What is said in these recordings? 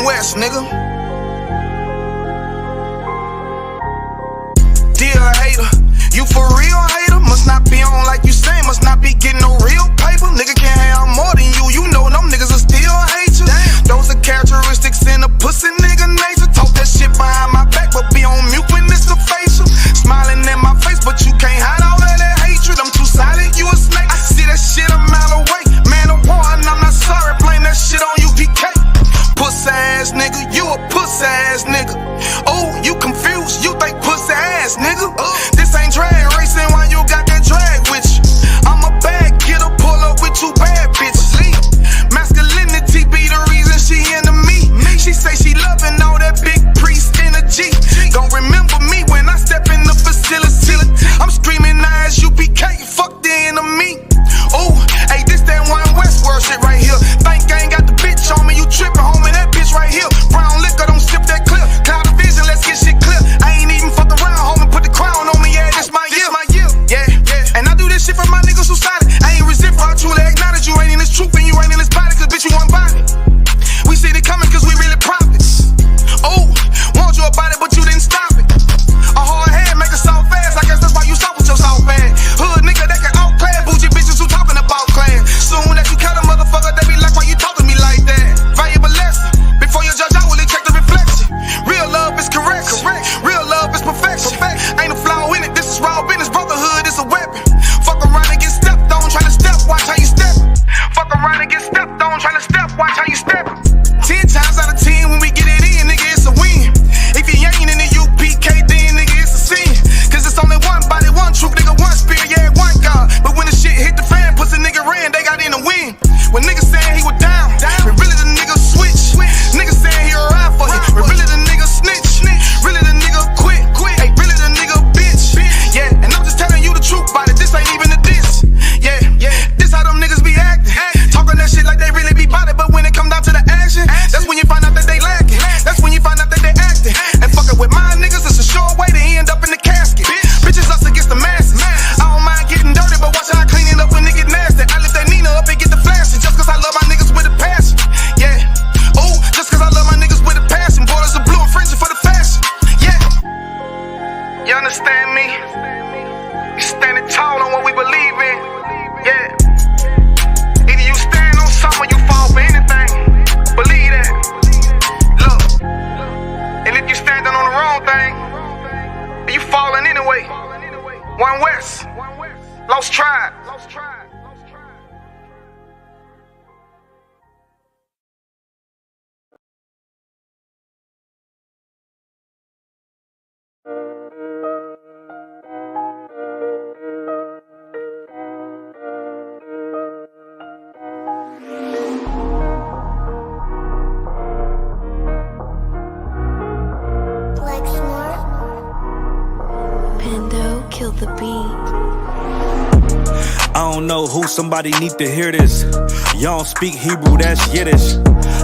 West, nigga. Dear hater, you for real hater? Must not be on like you say, must not be getting no real paper. Nigga can't have more than you know them niggas will still hate you. Those are characteristics in a pussy nigga nature. Talk that shit behind my back, but be on mute when it's a facial. Smiling in my face, but you can't hide all of that hatred. I'm too silent, you a snake. I see that shit a mile away. Man of war, and I'm not sorry. Blame that shit on UPK. Pussy ass nigga, you a pussy ass nigga. Oh, you confused, you think pussy ass nigga. This ain't drag racing, why you got about it, this ain't even a diss. Yeah, this how them niggas be acting. Talking that shit like they really be bout it, but when it come down to the action, that's when you find out that they lacking. That's when you find out that they acting. And fucking with my niggas, it's a sure way to end up in the casket. Bitches us against the masses. I don't mind getting dirty, but watch how I clean it up when it get nasty. I lift that Nina up and get the flashing, just cause I love my niggas with a passion. Yeah, ooh, just cause I love my niggas with a passion. Borders are blue and fringing for the fashion. Yeah, you understand me? We standing tall on what we believe in. Yeah, either you stand on something or you fall for anything. Believe that. Look, and if you standing on the wrong thing, you falling anyway. One West, Lost Tribe. Kill the beat. I don't know who, somebody need to hear this. Y'all don't speak Hebrew, that's Yiddish.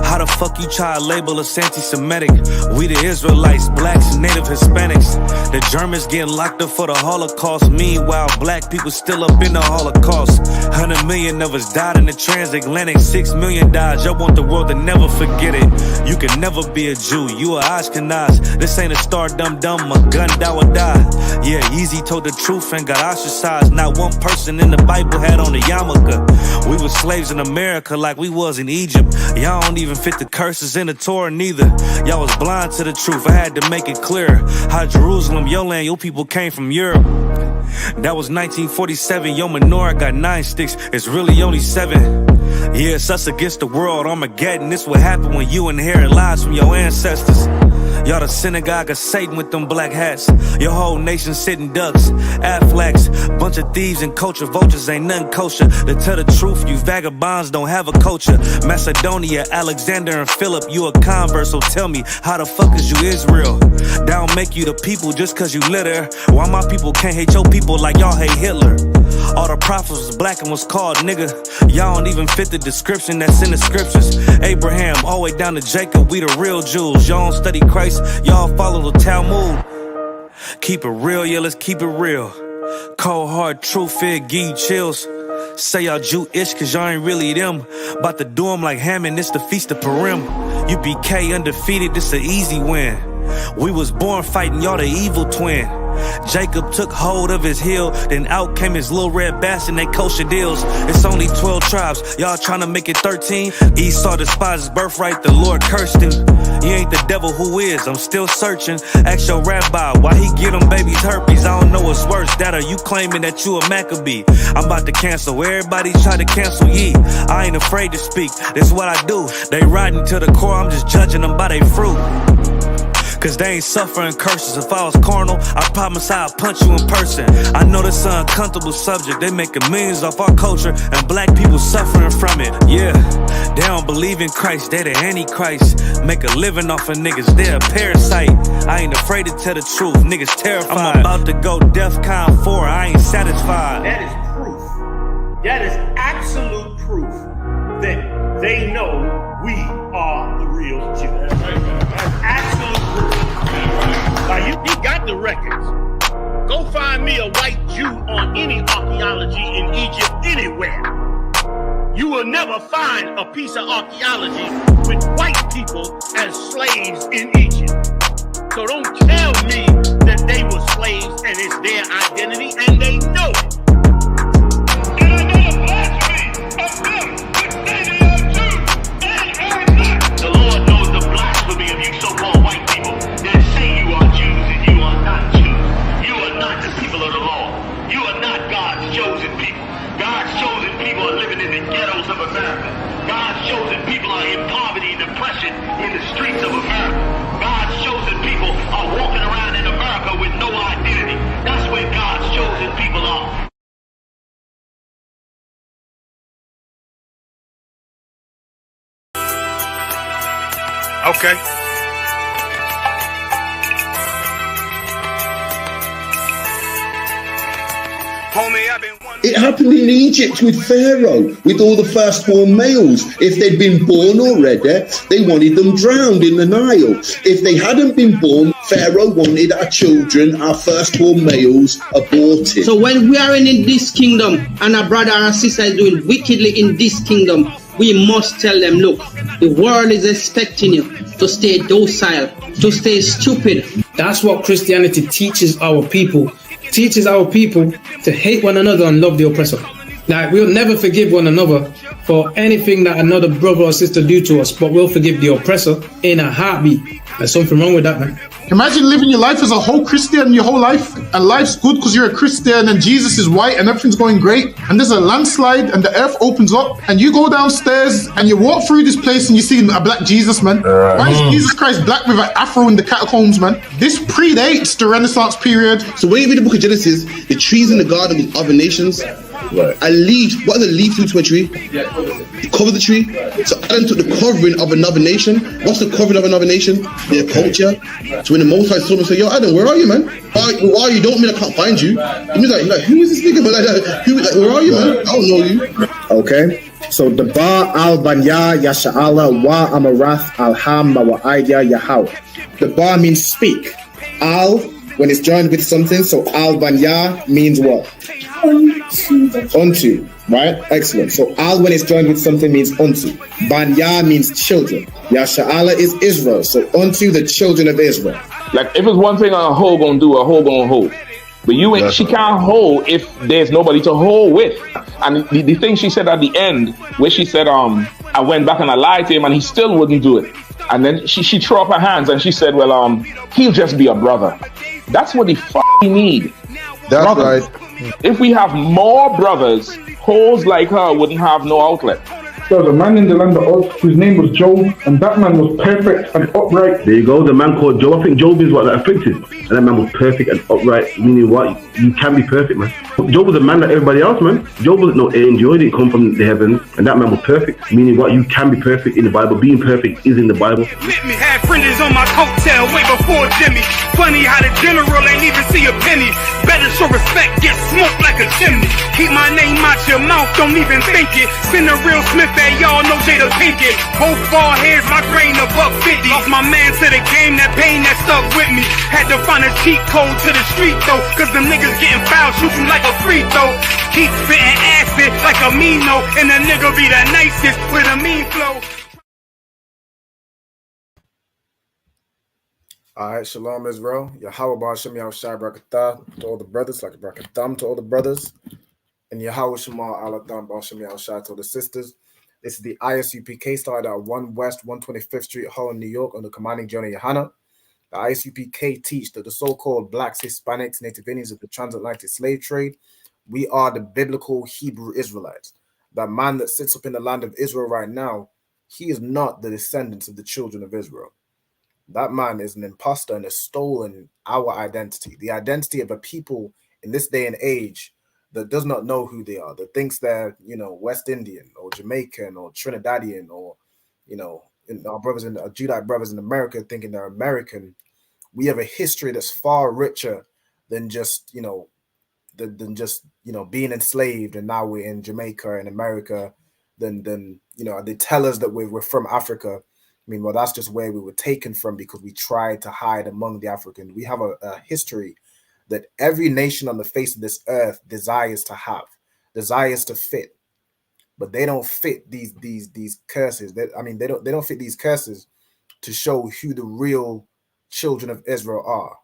How the fuck you try to label us anti-Semitic? We the Israelites, blacks, native Hispanics. The Germans getting locked up for the Holocaust. Meanwhile, black people still up in the Holocaust. 100 million of us died in the transatlantic. 6 million died, y'all want the world to never forget it. You can never be a Jew, you a Ashkenaz. This ain't a star dum-dum, a gun that would die. Yeah, Yeezy told the truth and got ostracized. Not one person in the Bible had on a yarmulke. We were slaves in America like we was in Egypt. Y'all don't even fit the curses in the Torah neither. Y'all was blind to the truth, I had to make it clear. How Jerusalem, your land, your people came from Europe. That was 1947, your menorah got 9 sticks, it's really only 7. Yeah, it's us against the world, Armageddon. This what happened when you inherit lies from your ancestors. Y'all the synagogue of Satan with them black hats. Your whole nation sitting ducks, Aflacs. Bunch of thieves and culture vultures, ain't nothing kosher. To tell the truth, you vagabonds don't have a culture. Macedonia, Alexander and Philip, you a convert, so tell me, how the fuck is you Israel? That don't make you the people just cause you live there. Why my people can't hate your people like y'all hate Hitler? All the prophets was black and was called nigga. Y'all don't even fit the description that's in the scriptures. Abraham, all the way down to Jacob, we the real Jews. Y'all don't study Christ, y'all follow the Talmud. Keep it real, yeah, let's keep it real. Cold hard truth, it give you chills. Say y'all Jewish cause y'all ain't really them. About to do them like Hammond, it's the Feast of Purim. UPK undefeated, this an easy win. We was born fighting, y'all the evil twin. Jacob took hold of his heel, then out came his little red bastard, they kosher deals. It's only 12 tribes, y'all trying to make it 13. Esau despised his birthright, the Lord cursed him. He ain't the devil, who is? I'm still searching. Ask your rabbi, why he get them babies herpes? I don't know what's worse, that or you claiming that you a Maccabee. I'm about to cancel, everybody try to cancel ye. I ain't afraid to speak, that's what I do. They riding to the core, I'm just judging them by their fruit. Cause they ain't suffering curses. If I was carnal, I promise I'd punch you in person. I know this an uncomfortable subject. They making millions off our culture and black people suffering from it. Yeah, they don't believe in Christ, they the Antichrist. Make a living off of niggas, they a parasite. I ain't afraid to tell the truth, niggas terrified. I'm about to go DEFCON 4, I ain't satisfied. That is proof. That is absolute proof that they know we are the real Jews. That's absolute proof. Now you got the records. Go find me a white Jew on any archaeology in Egypt anywhere. You will never find a piece of archaeology with white people as slaves in Egypt. So don't tell me that they were slaves and it's their identity, and they know it. And I know the blasphemy of them which say they are Jews. They are not. The Lord knows the blasphemy of you so-called white people that say you are Jews and you are not Jews. You are not the people of the law. You are not God's chosen people. God's chosen people are living in the ghettos of America. God's chosen people are in poverty and depression in the streets of America. God's chosen people are walking around in America with no identity. That's where God's chosen people are. Okay. Homie, I've been It happened in Egypt with Pharaoh, with all the firstborn males. If they'd been born already, they wanted them drowned in the Nile. If they hadn't been born, Pharaoh wanted our children, our firstborn males, aborted. So when we are in this kingdom and our brother and sister is doing wickedly in this kingdom, we must tell them, look, the world is expecting you to stay docile, to stay stupid. That's what Christianity teaches our people. Teaches our people to hate one another and love the oppressor. Like, we'll never forgive one another for anything that another brother or sister do to us, but we'll forgive the oppressor in a heartbeat. There's something wrong with that, man. Imagine living your life as a whole Christian your whole life, and life's good because you're a Christian and Jesus is white and everything's going great, and there's a landslide and the earth opens up and you go downstairs and you walk through this place and you see a black Jesus, man. Why is Jesus Christ black with an afro in the catacombs, man? This predates the Renaissance period. So when you read the book of Genesis, the trees in the garden with other nations, a leaf, what are the leaf to a tree? Cover the tree. So Adam took the covering of another nation. What's the covering of another nation? Their culture. So when the Most High saw him, say, "Yo, Adam, where are you, man? Why are you? Don't mean I can't find you." He was like, "Who is this nigga?" But where are you, man? I don't know you. Okay. So the Ba al Banya Yasha'ala wa Amarath al Ham wa Aidya Yahweh. The Ba means speak. Al, when it's joined with something, so al Banya means what? Unto, right? Excellent. So al when it's joined with something means unto. Banya means children. Yasha'ala is Israel. So unto the children of Israel. Like, if it's one thing a hoe gonna do, a hoe gonna hold. But you ain't, she can't hold if there's nobody to hold with. And the thing she said at the end, where she said, I went back and I lied to him and he still wouldn't do it. And then she threw up her hands and she said, well, he'll just be a brother. That's what he need. That's brothers. right. If we have more brothers, hoes like her wouldn't have no outlet. There was a man in the land of Oz whose name was Job, and that man was perfect and upright. There you go, the man called Job. I think Job is what that afflicted. And that man was perfect and upright, meaning what? You can be perfect, man. Job was a man like everybody else, man. Job wasn't no angel, he didn't come from the heavens. And that man was perfect, meaning what? You can be perfect in the Bible. Being perfect is in the Bible. Let me have friends on my coattail way before Jimmy. Funny how the general ain't even see a penny. Better show respect, get smoked like a chimney. Keep my name out your mouth, don't even think it. Send a real Smith that y'all know Jada Pinkett. Both bald heads, my grain a $1.50. Lost my man to the game, that pain that stuck with me. Had to find a cheat code to the street though, cause them niggas getting foul, shoot you like a free throw. Keep spitting acid like a Mino, and the nigga be the nicest with a mean flow. Alright, Shalom Israel. Yahweh Ba'Shem Yahushai Barakatah to all the brothers, like Barakatam to all the brothers. And Yahweh Shema Alatham Ba'Shem Yahushai to all the sisters. This is the ISUPK started at 1 West 125th Street, Harlem, New York, on the commanding Journey Yohana. The ISUPK teach that the so-called blacks, Hispanics, Native Indians of the transatlantic slave trade, we are the biblical Hebrew Israelites. That man that sits up in the land of Israel right now, he is not the descendants of the children of Israel. That man is an imposter and has stolen our identity, the identity of a people in this day and age that does not know who they are, that thinks they're, West Indian or Jamaican or Trinidadian or, our brothers and our Judite brothers in America thinking they're American. We have a history that's far richer than just, being enslaved and now we're in Jamaica and America. Then they tell us that we're from Africa. Well, that's just where we were taken from because we tried to hide among the Africans. We have a history that every nation on the face of this earth desires to have, desires to fit, but they don't fit these curses. They don't fit these curses to show who the real children of Israel are.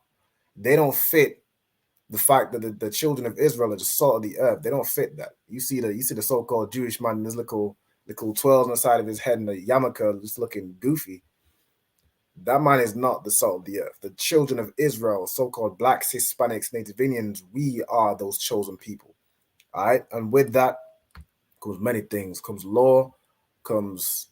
They don't fit the fact that the children of Israel are the salt of the earth. They don't fit that. You see the so-called Jewish man in his little 12s on the side of his head and the yarmulke just looking goofy. That man is not the salt of the earth. The children of Israel, so-called blacks, Hispanics, Native Indians, we are those chosen people. All right. And with that comes many things. Comes law, comes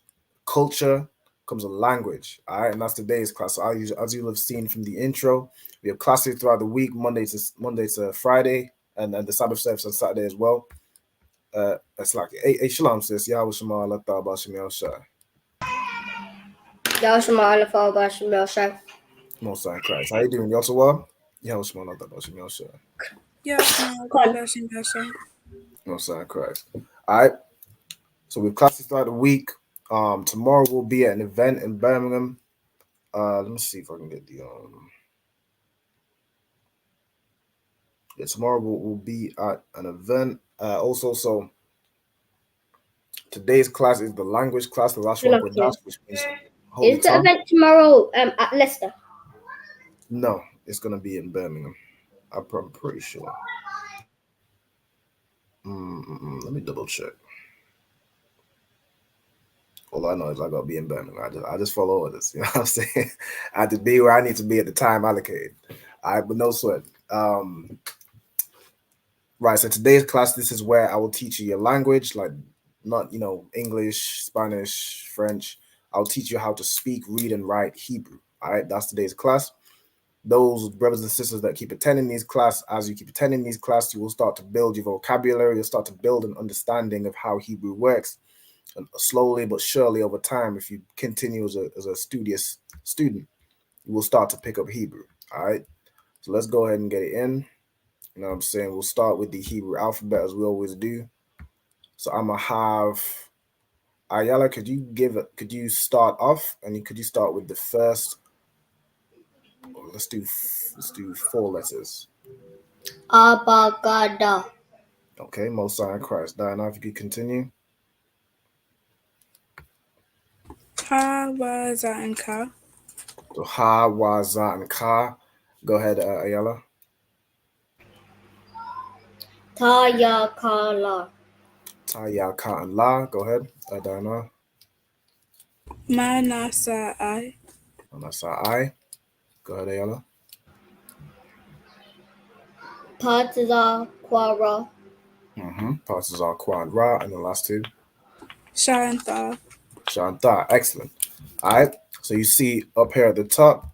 culture, comes a language. All right. And that's today's class. So as you'll have seen from the intro, we have classes throughout the week, Monday to Friday, and the Sabbath service on Saturday as well. It's like, hey, shalom, sis. Yahweh Shema Allah Ta'ala Shem Yahushai. Yahweh Shema Allah Ta'ala Shem Yahushai. Most High Christ. How you doing? You also well? Yahweh Shema Allah Ta'ala Shem Yahushai. No sign Christ. All right. So we've classes throughout the week. Tomorrow we'll be at an event in Birmingham. Let me see if I can get the yeah, tomorrow we'll be at an event. Also, so today's class is the language class, the Lashawan Qadash, which means holy Is the tongue. event tomorrow at Leicester? No, it's gonna be in Birmingham. I'm pretty sure. Let me double check. All I know is I gotta be in Birmingham. I just follow orders. You know what I'm saying? I have to be where I need to be at the time allocated. All right, but no sweat. Right. So today's class, this is where I will teach you your language, like not English, Spanish, French. I'll teach you how to speak, read, and write Hebrew. All right, that's today's class. Those brothers and sisters that keep attending these class, as you keep attending these class, you will start to build your vocabulary. You'll start to build an understanding of how Hebrew works. And slowly but surely over time, if you continue as a studious student, you will start to pick up Hebrew. All right. So let's go ahead and get it in. You know what I'm saying? We'll start with the Hebrew alphabet as we always do. So I'm gonna have Ayala. Could you start off, and could you start with the first? Let's do 4 letters. Abagada. Okay, Most High in Christ. Diana, if you could continue. Ha, wa, za, and ka. So ha, wa, za, and ka. Go ahead, Ayala. Ta, ya, ka, la. Ta, ya, ka, and la. Go ahead, Diana. Ma, na, sa, I. Nasa, I. Go ahead, Ayala. Pa, za, kwa, ra. Passes are Kwa and Ra, and the last 2. Sha, and tha. Sha and Tha. Excellent. All right. So you see up here at the top,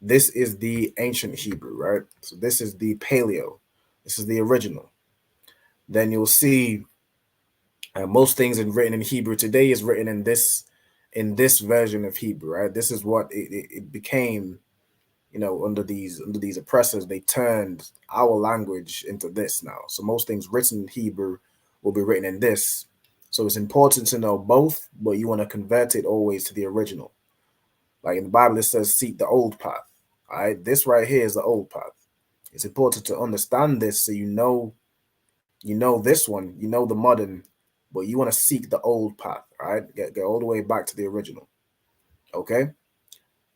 this is the ancient Hebrew, right? So this is the Paleo. This is the original. Then you'll see most things written in Hebrew today is written in this version of Hebrew, right? This is what it became. Under these oppressors, they turned our language into this now. So most things written in Hebrew will be written in this. So it's important to know both, but you want to convert it always to the original. Like in the Bible, it says, seek the old path. All right, this right here is the old path. It's important to understand this so you know this one, the modern, but you want to seek the old path. All right, get all the way back to the original. Okay,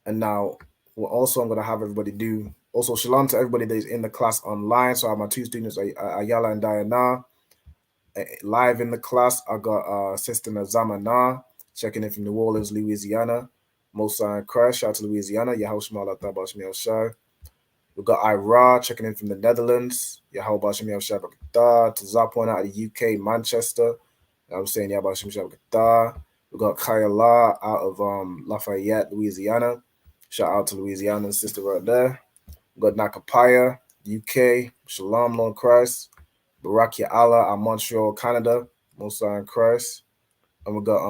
and now. What also I'm going to have everybody do. Also, shalom to everybody that is in the class online. So I have my 2 students, Ayala and Diana, live in the class. I got Sister Nazama Na, checking in from New Orleans, Louisiana. Mosa and Christ, shout out to Louisiana. Yahushua Tabashmi Shai. We got Ira checking in from the Netherlands. Yahweh Bashmi Shai Bakata. To Zapon out of the UK, Manchester. I'm saying Yabashmi Shai Bakata. We got Kayala out of Lafayette, Louisiana. Shout out to Louisiana, sister right there. We got Nakapaya, UK. Shalom, Lord Christ. Barakia Allah, out Montreal, Canada. Most High in Christ. And we got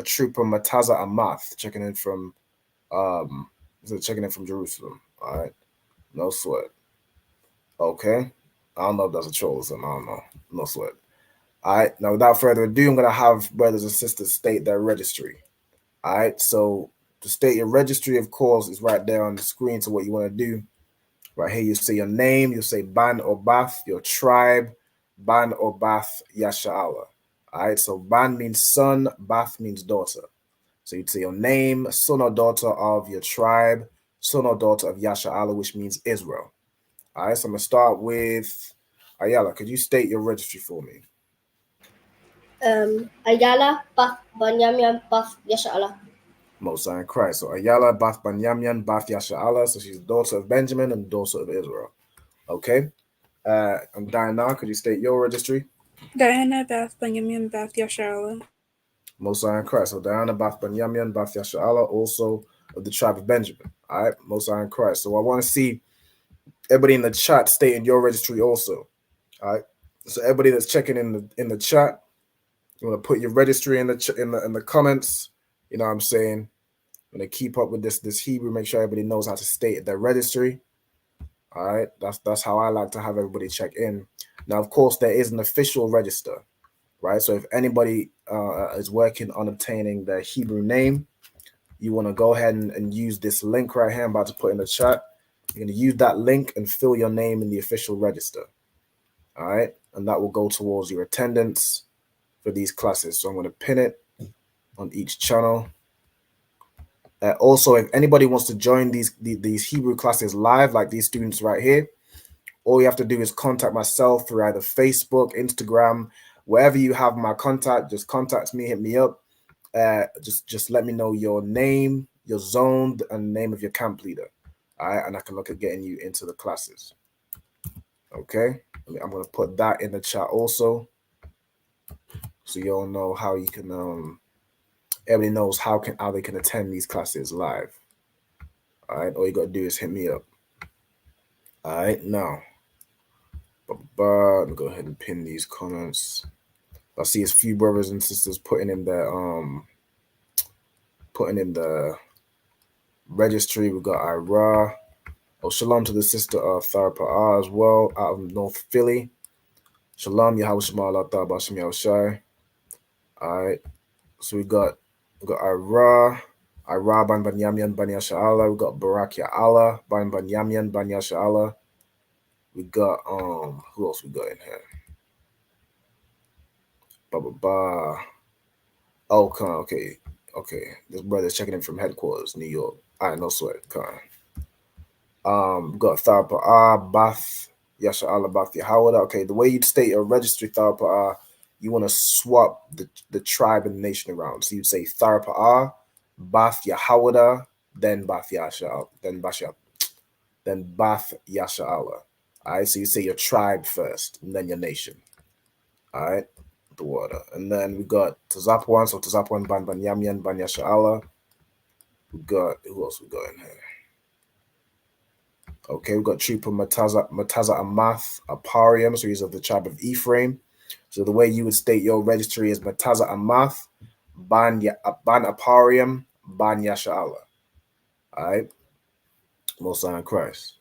Trooper Mataza Amath checking in from Jerusalem. All right. No sweat. Okay. I don't know if that's a troll or something. I don't know. No sweat. All right. Now, without further ado, I'm going to have brothers and sisters state their registry. All right. So, to state your registry, of course, is right there on the screen. So what you want to do, right here, you say your name, you say Ban or Bath, your tribe, Ban or Bath, Yasha'Allah. All right, so Ban means son, Bath means daughter. So you'd say your name, son or daughter of your tribe, son or daughter of Yasha'Allah, which means Israel. All right, so I'm going to start with Ayala. Could you state your registry for me? Ayala, Bath, Banyamyan, Bath, Yasha'Allah. Most High in Christ. So Ayala, Bath Banyamyan, Bath Yasha'Allah. So she's the daughter of Benjamin and daughter of Israel. Okay. And Diana, could you state your registry? Diana, Bath, Banyamyan, Bath, Yasha'Allah. Most High in Christ. So Diana, Bath Banyamyan, Bath Yasha'Allah, also of the tribe of Benjamin. All right. Most High in Christ. So I want to see everybody in the chat stating your registry also. All right. So everybody that's checking in the chat, you want to put your registry in the comments. You know what I'm saying? I'm going to keep up with this Hebrew, make sure everybody knows how to state their registry. All right, that's how I like to have everybody check in. Now, of course, there is an official register, right? So if anybody is working on obtaining their Hebrew name, you want to go ahead and use this link right here I'm about to put in the chat. You're going to use that link and fill your name in the official register. All right, and that will go towards your attendance for these classes. So I'm going to pin it on each channel. Also, if anybody wants to join these Hebrew classes live, like these students right here, all you have to do is contact myself through either Facebook, Instagram, wherever you have my contact. Just contact me, hit me up. Just let me know your name, your zone, and name of your camp leader. All right, and I can look at getting you into the classes. Okay, I'm gonna put that in the chat also, so you all know how you can. Everybody knows how they can attend these classes live. All right, all you gotta do is hit me up. All right, now, let me go ahead and pin these comments. I see a few brothers and sisters putting in the registry. We got Ira. Oh, shalom to the sister Tharpa as well, out of North Philly. Shalom, Yahweh Shema Allah Ta'ala Shem Yahushai. All right, so we got Ira Ban Yamyan Ban Yasha'Allah. We got Barak Ya'Allah Ban Yamyan Ban Yasha'Allah. We got who else we got in here? Oh, okay. This brother's checking in from headquarters, New York. All right, no sweat. We got Tharpa Bath Yasha'Allah Bath Yahawada. Okay, the way you'd state your registry Tharpa you want to swap the tribe and the nation around. So you'd say Tharpa Bath Yahawada, then Bath Yasha'Allah, then Bath Yasha'Allah. All right, so you say your tribe first, and then your nation. All right, the water. And then we got Tazapwan, so Tazapwan Ban Yamyan Ban Yasha'Allah. We got, who else we got in here? Okay, we got Trooper Mataza Amath Aparium, so he's of the tribe of Ephraim. So the way you would state your registry is Mataza Amath Ban Aparium Ban Yasha'Allah. All right, Most High in Christ.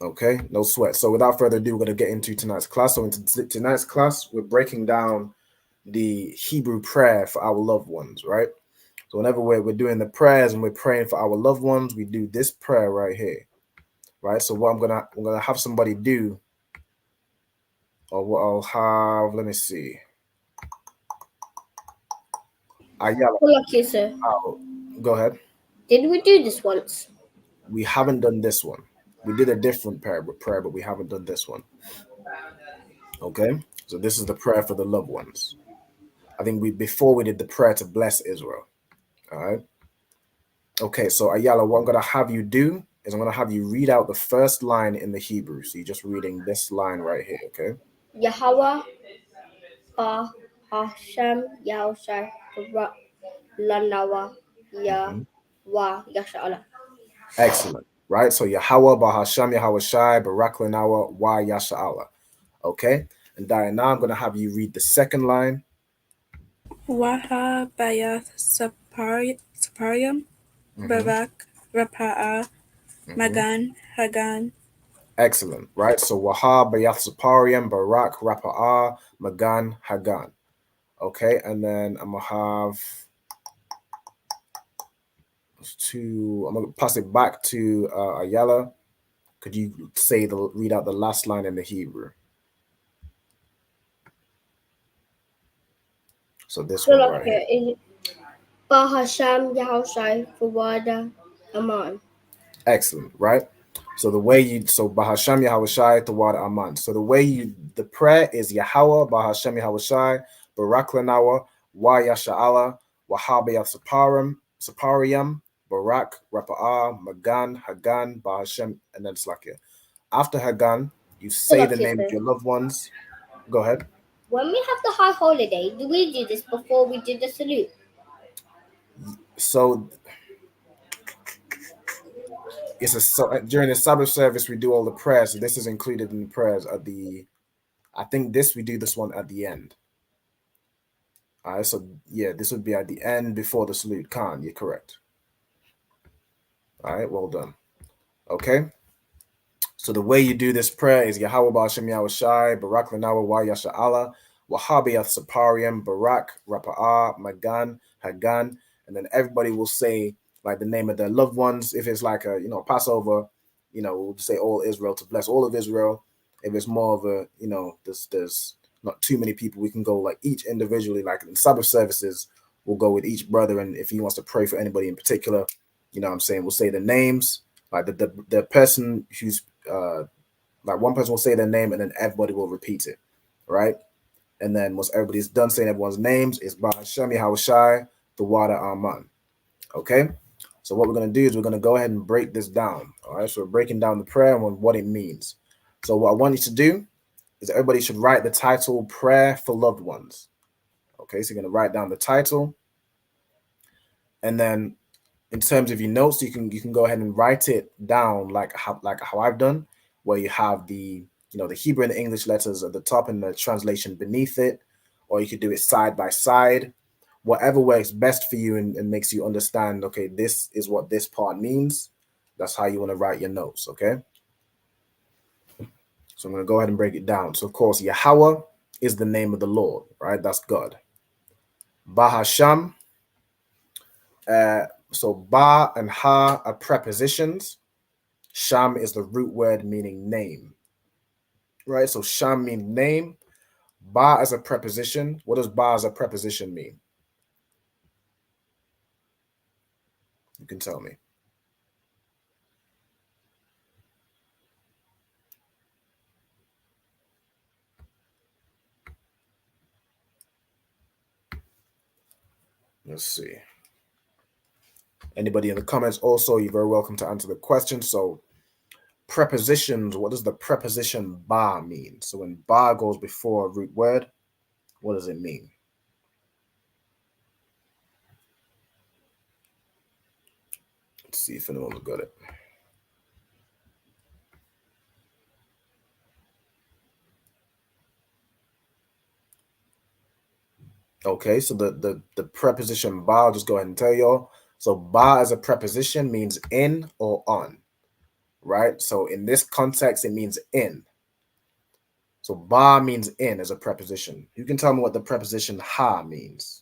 Okay, no sweat. So without further ado, we're going to get into tonight's class. So into tonight's class, we're breaking down the Hebrew prayer for our loved ones, right? So whenever we're doing the prayers and we're praying for our loved ones, we do this prayer right here, right? So what I'm gonna have somebody do, or what I'll have, let me see. Sir. Go ahead. Did we do this once? We haven't done this one. We did a different prayer, but we haven't done this one. Okay, so this is the prayer for the loved ones. I think before we did the prayer to bless Israel. All right. Okay, so Ayala, what I'm gonna have you do is I'm gonna have you read out the first line in the Hebrew. So you're just reading this line right here, okay? Yahweh Ba Hashem Yahushai Lanawa Yahweh Yasha'Allah. Excellent. Right? So Yahweh Bahasham Yahweh Shai Barak Lanawa Wa Yasha'Allah. Okay? And Diana, now I'm gonna have you read the second line. Waha Bayath Saparium Barak Rapa'a Magan Hagan. Excellent. Right? So Waha Bayath Saparium Barak Rapa'a Magan Hagan. Okay, and then I'm gonna have I'm gonna pass it back to Ayala. Could you read out the last line in the Hebrew? So this one right here. Bahasham Yahushai Fawada Aman. Excellent, right? So the way Bahasham Yahushai Tawada Aman. So the prayer is Yahweh Bahasham Yahushai Barak Lanawa Wa Yasha'Allah Wahabiyat Saparium Barak Rapa'ah Magan Hagan Bahasham, and then it's like it. After Hagan, you say the name of your loved ones. Go ahead. When we have the high holiday, do we do this before we do the salute? So during the Sabbath service, we do all the prayers. So this is included in the prayers at the. I think we do this one at the end. All right. So yeah, this would be at the end before the salute. You're correct. All right. Well done. Okay. So the way you do this prayer is Yahweh Ba'Shem Yahweh Shai, Barak Lanawa Wa Yasha Allah, Wahabiyat Saparium, Barak, Rapa'ah, Magan, Hagan, and then everybody will say like the name of their loved ones. If it's like a Passover, we'll say all Israel to bless all of Israel. If it's more of a there's not too many people, we can go like each individually. Like in Sabbath services, we'll go with each brother, and if he wants to pray for anybody in particular, we'll say the names. Like the person who's like one person will say their name, and then everybody will repeat it, right? And then once everybody's done saying everyone's names, it's Ba'Shem Yahweh Shai, the water Aman. Okay? So what we're going to do is we're going to go ahead and break this down. All right? So we're breaking down the prayer and what it means. So what I want you to do is everybody should write the title Prayer for Loved Ones. Okay? So you're going to write down the title. And then in terms of your notes, you can go ahead and write it down like how I've done, where you have the the Hebrew and the English letters at the top and the translation beneath it, or you could do it side by side, whatever works best for you and makes you understand, okay, this is what this part means. That's how you want to write your notes, okay? So I'm going to go ahead and break it down. So of course, Yahweh is the name of the Lord, right? That's God. Bahasham, so Ba and Ha are prepositions. Sham is the root word meaning name, right? So Sham means name. Ba as a preposition. What does Ba as a preposition mean? You can tell me. Let's see. Anybody in the comments also, you're very welcome to answer the question. So prepositions, what does the preposition ba mean? So when ba goes before a root word, what does it mean? Let's see if anyone's got it. Okay, so the preposition ba, I'll just go ahead and tell y'all. So ba as a preposition means in or on, right? So in this context, it means in. So ba means in as a preposition. You can tell me what the preposition ha means.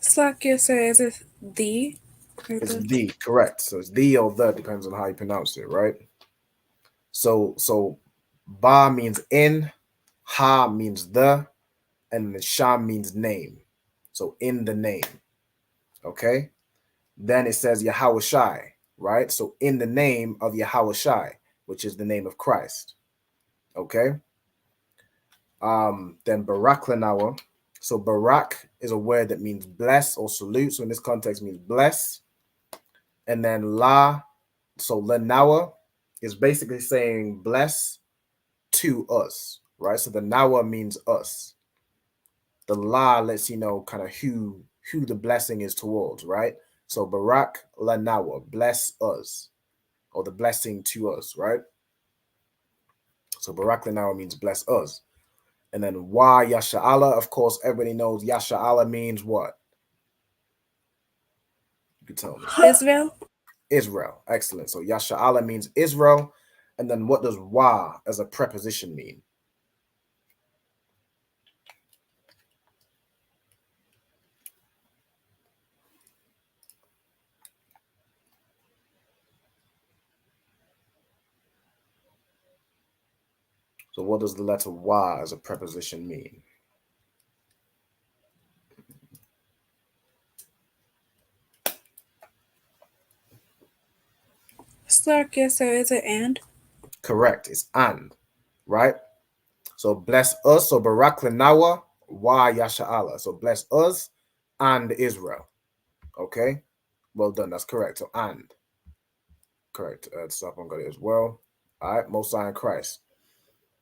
Slakia says it's the. It's the, correct. So it's the or the, depends on how you pronounce it, right? So ba means in, ha means the, and the sham means name. So in the name. Okay? Then it says Yahweh Shai, right? So in the name of Yahweh Shai, which is the name of Christ. Okay? Then Barak Lanawa. So Barak is a word that means bless or salute. So in this context means bless. And then La, so Lanawa is basically saying bless to us, right? So the Nawa means us. The La lets you know kind of who the blessing is towards, right? So Barak Lanawa, bless us, or the blessing to us, right? So Barak Lanawa means bless us. And then Wa Yasha Allah, of course, everybody knows Yasha Allah means what? You can tell me. Israel. Israel. Excellent. So Yasha Allah means Israel. And then what does Wa as a preposition mean? So what does the letter Wa as a preposition mean? Slakia says it's and. Correct. It's and, right? So bless us. So Barak Lanawa, Wa Yasha Allah. So bless us and Israel. Okay? Well done. That's correct. So and. Correct. Someone got it as well. All right. Most High in Christ.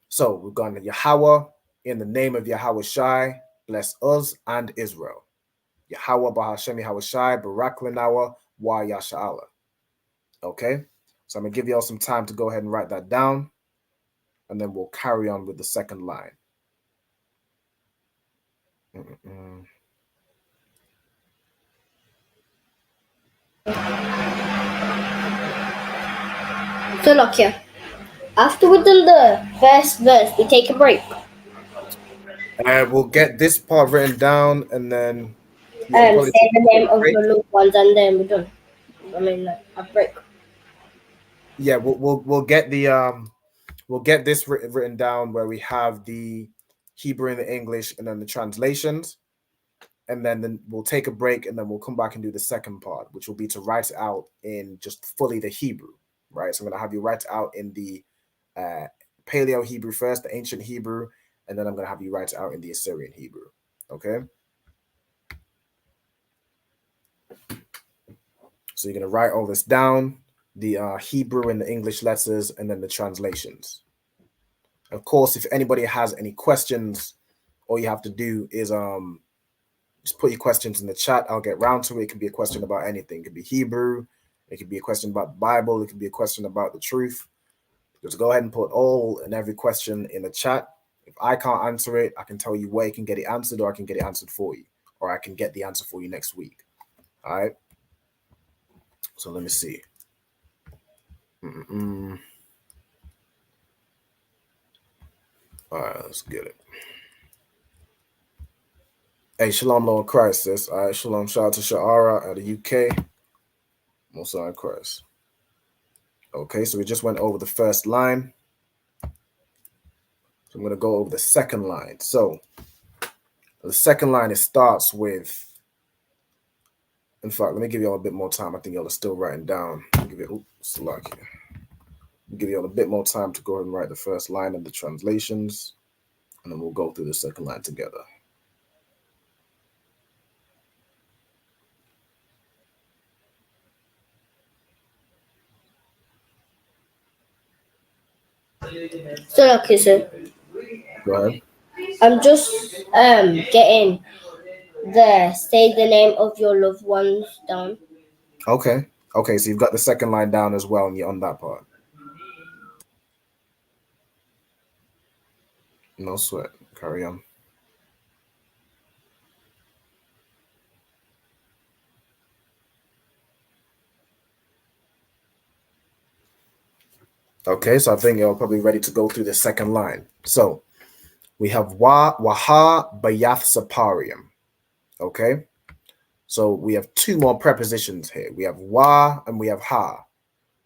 So we've gone to Yahweh in the name of Yahweh Shai. Bless us and Israel. Yahweh Bahashem Yahweh Shai. Barak Lanawa, Wa Yasha Allah. Okay? So I'm going to give y'all some time to go ahead and write that down. And then we'll carry on with the second line. So look here. After we've done the first verse, we take a break. We'll get this part written down, and then Say the name of your loved ones, and then we're done. I mean, like, a break. Yeah, we'll get the we'll get this written down where we have the Hebrew and the English, and then the translations, and then we'll take a break, and then we'll come back and do the second part, which will be to write it out in just fully the Hebrew, right? So I'm gonna have you write it out in the Paleo Hebrew first, the ancient Hebrew, and then I'm gonna have you write it out in the Assyrian Hebrew. Okay. So you're gonna write all this down, the Hebrew and the English letters, and then the translations. Of course, if anybody has any questions, all you have to do is just put your questions in the chat. I'll get round to it. It could be a question about anything. It could be Hebrew. It could be a question about the Bible. It could be a question about the truth. Just go ahead and put all and every question in the chat. If I can't answer it, I can tell you where you can get it answered, or I can get it answered for you, or I can get the answer for you next week. All right. So let me see. All right, let's get it. Hey, Shalom, Lord Christ, sis. All right, Shalom. Shout out to Sha'ara out of the UK. Most High Christ. Okay, so we just went over the first line. So I'm going to go over the second line. So the second line, it starts with, in fact, let me give you all a bit more time. I think y'all are still writing down. Give you all a bit more time to go ahead and write the first line and the translations, and then we'll go through the second line together. So okay, so Go ahead. I'm just getting say the name of your loved ones down. Okay. Okay, so you've got the second line down as well, and you're on that part. No sweat. Carry on. Okay, so I think you're probably ready to go through the second line. So we have Waha Bayath Saparium. Okay, so we have two more prepositions here. We have wa and we have ha.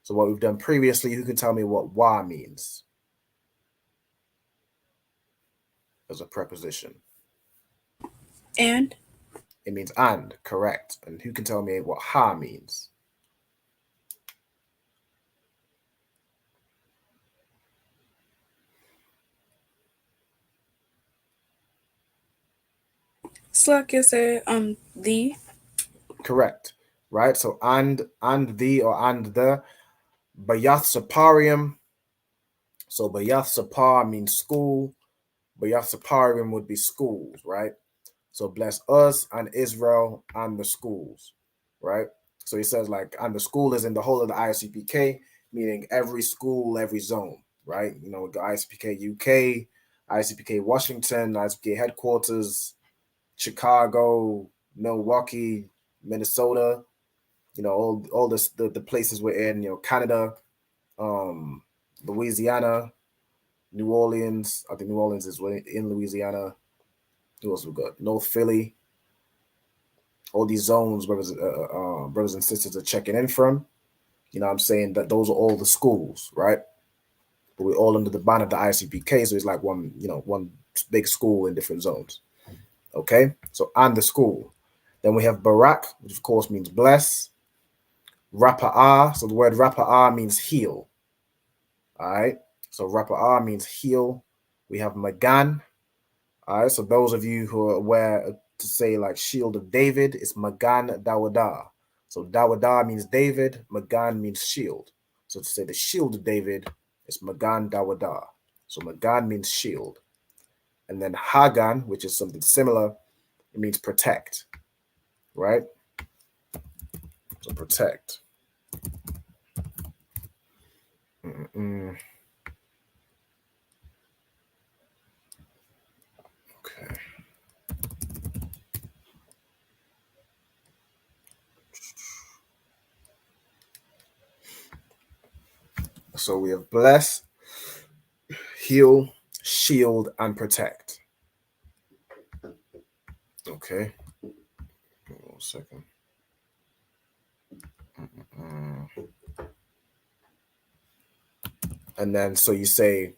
So what we've done previously, who can tell me what wa means as a preposition? And? It means and, correct. And who can tell me what ha means? So like you say, the. Correct, right? So and the, or and the. Bayath Saparium. So Bayath Sapar means school. Bayath Saparium would be schools, right? So bless us and Israel and the schools, right? So he says like, and the school is in the whole of the ISUPK, meaning every school, every zone, right? You know, we got ISUPK UK, ISUPK Washington, ISUPK headquarters, Chicago, Milwaukee, Minnesota, you know, all the places we're in, you know, Canada, Louisiana, New Orleans. I think New Orleans is in Louisiana. Who else we got? North Philly. All these zones, brothers and sisters are checking in from. You know what I'm saying? That those are all the schools, right? But we're all under the banner of the ICPK, so it's like one big school in different zones. Okay? So and the school. Then we have Barak, which of course means bless. Rapa'ah. So the word Rapa'ah means heal. All right. So Rapa'ah means heal. We have Magan. All right. So those of you who are aware to say like Shield of David, it's Magan Dawadah. So Dawadah means David. Magan means shield. So to say the Shield of David, it's Magan Dawadah. So Magan means shield. And then Hagan, which is something similar, it means protect. Right? So protect. Okay. So we have bless, heal, shield, and protect. Okay. 1 second. And then so you say,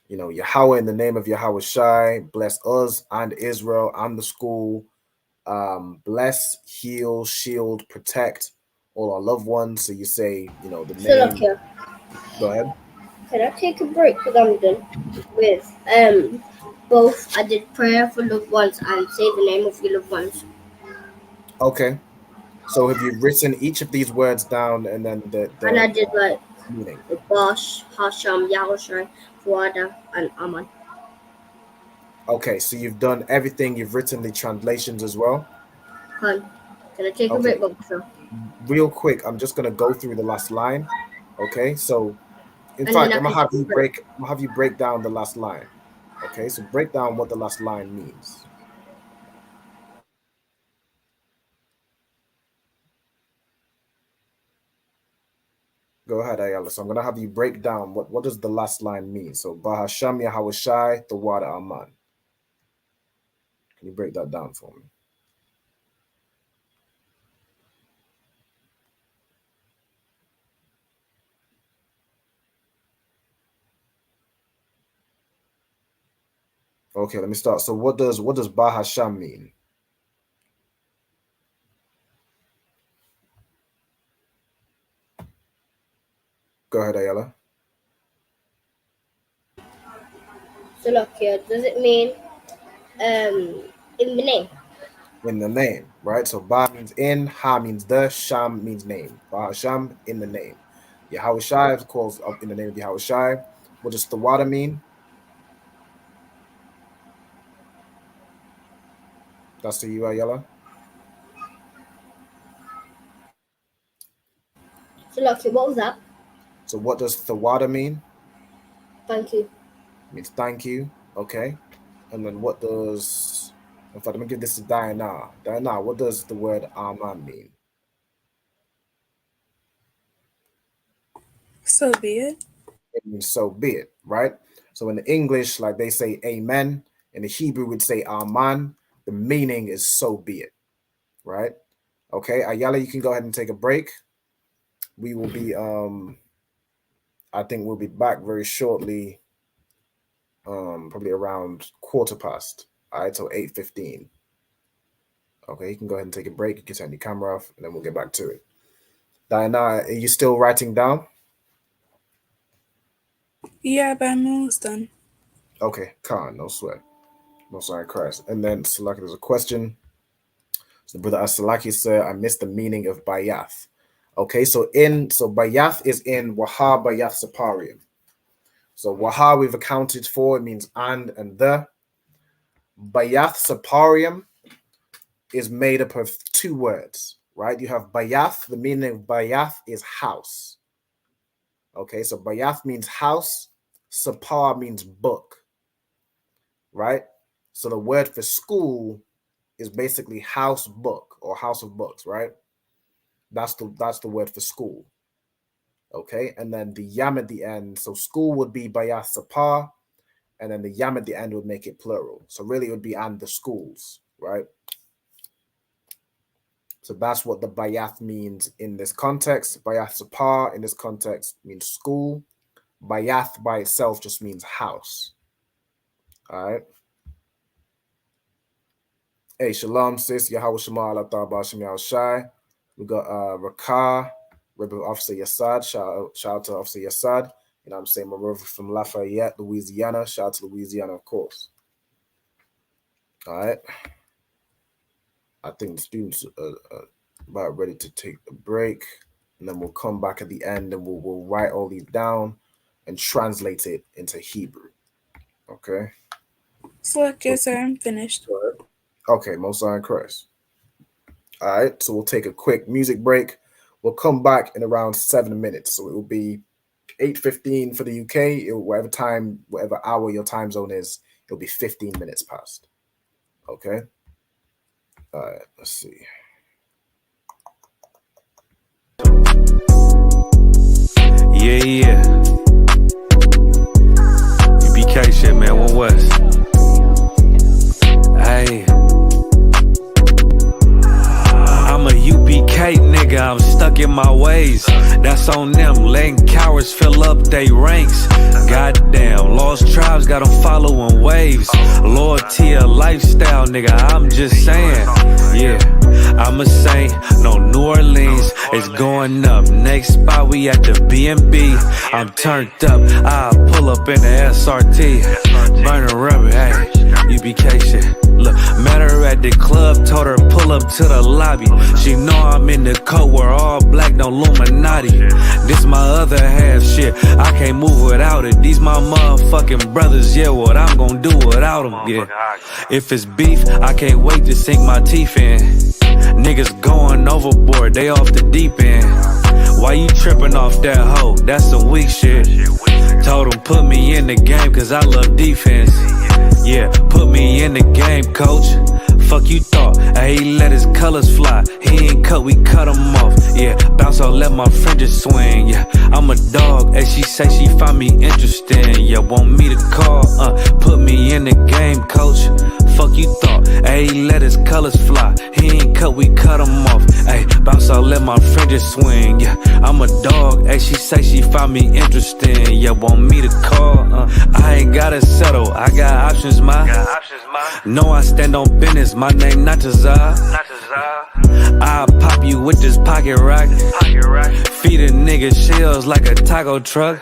Yahweh, in the name of Yahweh Shai, bless us and Israel and the school. Bless, heal, shield, protect all our loved ones. So you say, the name. Go ahead. Can I take a break because I'm done with both? I did prayer for loved ones and say the name of your loved ones. Okay. So have you written each of these words down and then and I did like meaning? Bosh, Hasham, Yahushai, Fuada, and Aman. Okay, so you've done everything. You've written the translations as well. Can I take a break, Boxer? Real quick, I'm just gonna go through the last line. Okay, so in fact, I'm gonna have you break down the last line. Okay, so break down what the last line means. Go ahead, Ayala. So I'm gonna have you break down what does the last line mean. So Bahasham Yahweh Shai, the water Aman. Can you break that down for me? Okay, let me start. So what does Bahasham mean? Go ahead, Ayala. So look here, does it mean in the name? In the name, right? So Ba means in, Ha means the, Sham means name. Bahasham, in the name. Yahweh Shai, of course, up in the name of Yahweh Shai. What does the water mean? That's to you, Ayala. So look here, what was that? So what does the water mean? Thank you. It means thank you. Okay. And then what does, in fact, let me give this to Diana. Diana, what does the word Aman mean? So be it. It means so be it, right? So in the English, like they say amen. In the Hebrew, we'd say Aman. The meaning is so be it, right? Okay, Ayala, you can go ahead and take a break. We will be, I think we'll be back very shortly, probably around 15:15. All right, so 8:15. Okay, you can go ahead and take a break. You can turn your camera off, and then we'll get back to it. Diana, are you still writing down? Yeah, but I'm almost done. Okay, Khan, no sweat. No sorry, Christ. And then Salaki, there's a question. So Brother As-Salaki said, I missed the meaning of Bayath. Okay, so Bayath is in Waha Bayath Saparium. So Waha we've accounted for, it means and the. Bayath Saparium is made up of two words, right? You have Bayath, the meaning of Bayath is house. Okay, so Bayath means house, Sapar means book, right? So the word for school is basically house book or house of books, right? That's the word for school. Okay, and then the yam at the end, so school would be Bayath Sapar, and then the yam at the end would make it plural. So really it would be and the schools, right? So that's what the Bayath means in this context. Bayath Sapar in this context means school. Bayath by itself just means house. All right. Hey, shalom, sis. Yahweh Shema Allah Ta'ala Shem Yahweh Shai. We got Rakah, Rebbe Officer Yassad. Shout out to Officer Yassad. You know what I'm saying? My brother from Lafayette, Louisiana. Shout out to Louisiana, of course. All right. I think the students are about ready to take a break. And then we'll come back at the end and we'll write all these down and translate it into Hebrew. Okay? So look, yes, sir, I'm finished. Okay, Most High in Christ. All right, so we'll take a quick music break. We'll come back in around 7 minutes. So it will be 8:15 for the UK. Whatever hour your time zone is, it'll be 15 minutes past. Okay? All right, let's see. Yeah. That's on them, letting cowards fill up they ranks. Goddamn, lost tribes got them following waves. Loyalty a lifestyle, nigga, I'm just saying. Yeah, I'm a saint, no New Orleans, it's going up. Next spot, we at the B&B. I'm turned up, I'll pull up in the SRT. Burn a rubber, hey, UPK shit. Look, met her at the club, told her pull up to the lobby. She know I'm in the coat, we're all black, no Illuminati. This my other half shit, I can't move without it. These my motherfucking brothers, yeah, what I'm gonna do without them, yeah. If it's beef, I can't wait to sink my teeth in. Niggas going overboard, they off the deep end. Why you tripping off that hoe? That's some weak shit. Told him put me in the game cause I love defense. Yeah, put me in the game, coach. Fuck you thought, he let his colors fly. He ain't cut, we cut him off. Yeah, bounce out, let my fringes swing. Yeah, I'm a dog, and she say she find me interesting. Yeah, want me to call, put me in the game, coach. Fuck you thought, he let his colors fly. He ain't cut, we cut him off. Hey, bounce out, let my fringes swing. Yeah, I'm a dog, and she say she find me interesting. Yeah, want me to call, I ain't gotta settle, I got options, ma. No, I stand on business, my name not Tazar. I'll pop you with this pocket rock. Feed a nigga shells like a taco truck.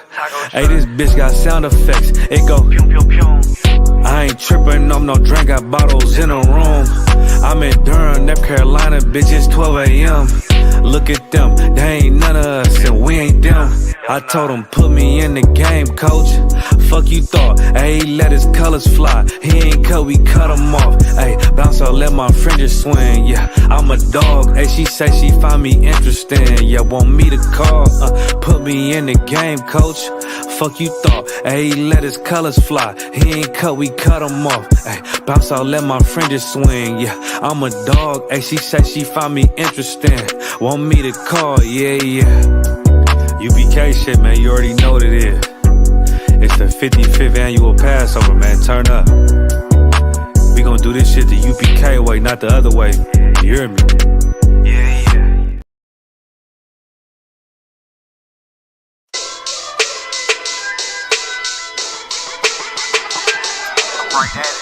Hey, this bitch got sound effects, it go pew pew pew. I ain't tripping, I'm no drink, got bottles in a room. I'm in Durham, North Carolina, bitch, it's 12 a.m. Look at them, they ain't none of us, and we ain't them. I told him, put me in the game, coach. Fuck you thought, he let his colors fly. He ain't cut, we cut him off. Hey, bounce out, let my fringes swing. Yeah, I'm a dog, she say she find me interesting. Yeah, want me to call, put me in the game, coach. Fuck you thought, he let his colors fly. He ain't cut, we cut him off. Hey, bounce out, let my fringes swing. Yeah, I'm a dog, she say she find me interesting. Want me to call, yeah, yeah. UPK shit, man, you already know what it is. It's the 55th annual Passover, man, turn up. We gon' do this shit the UPK way, not the other way. You hear me? Yeah, yeah. Right at it.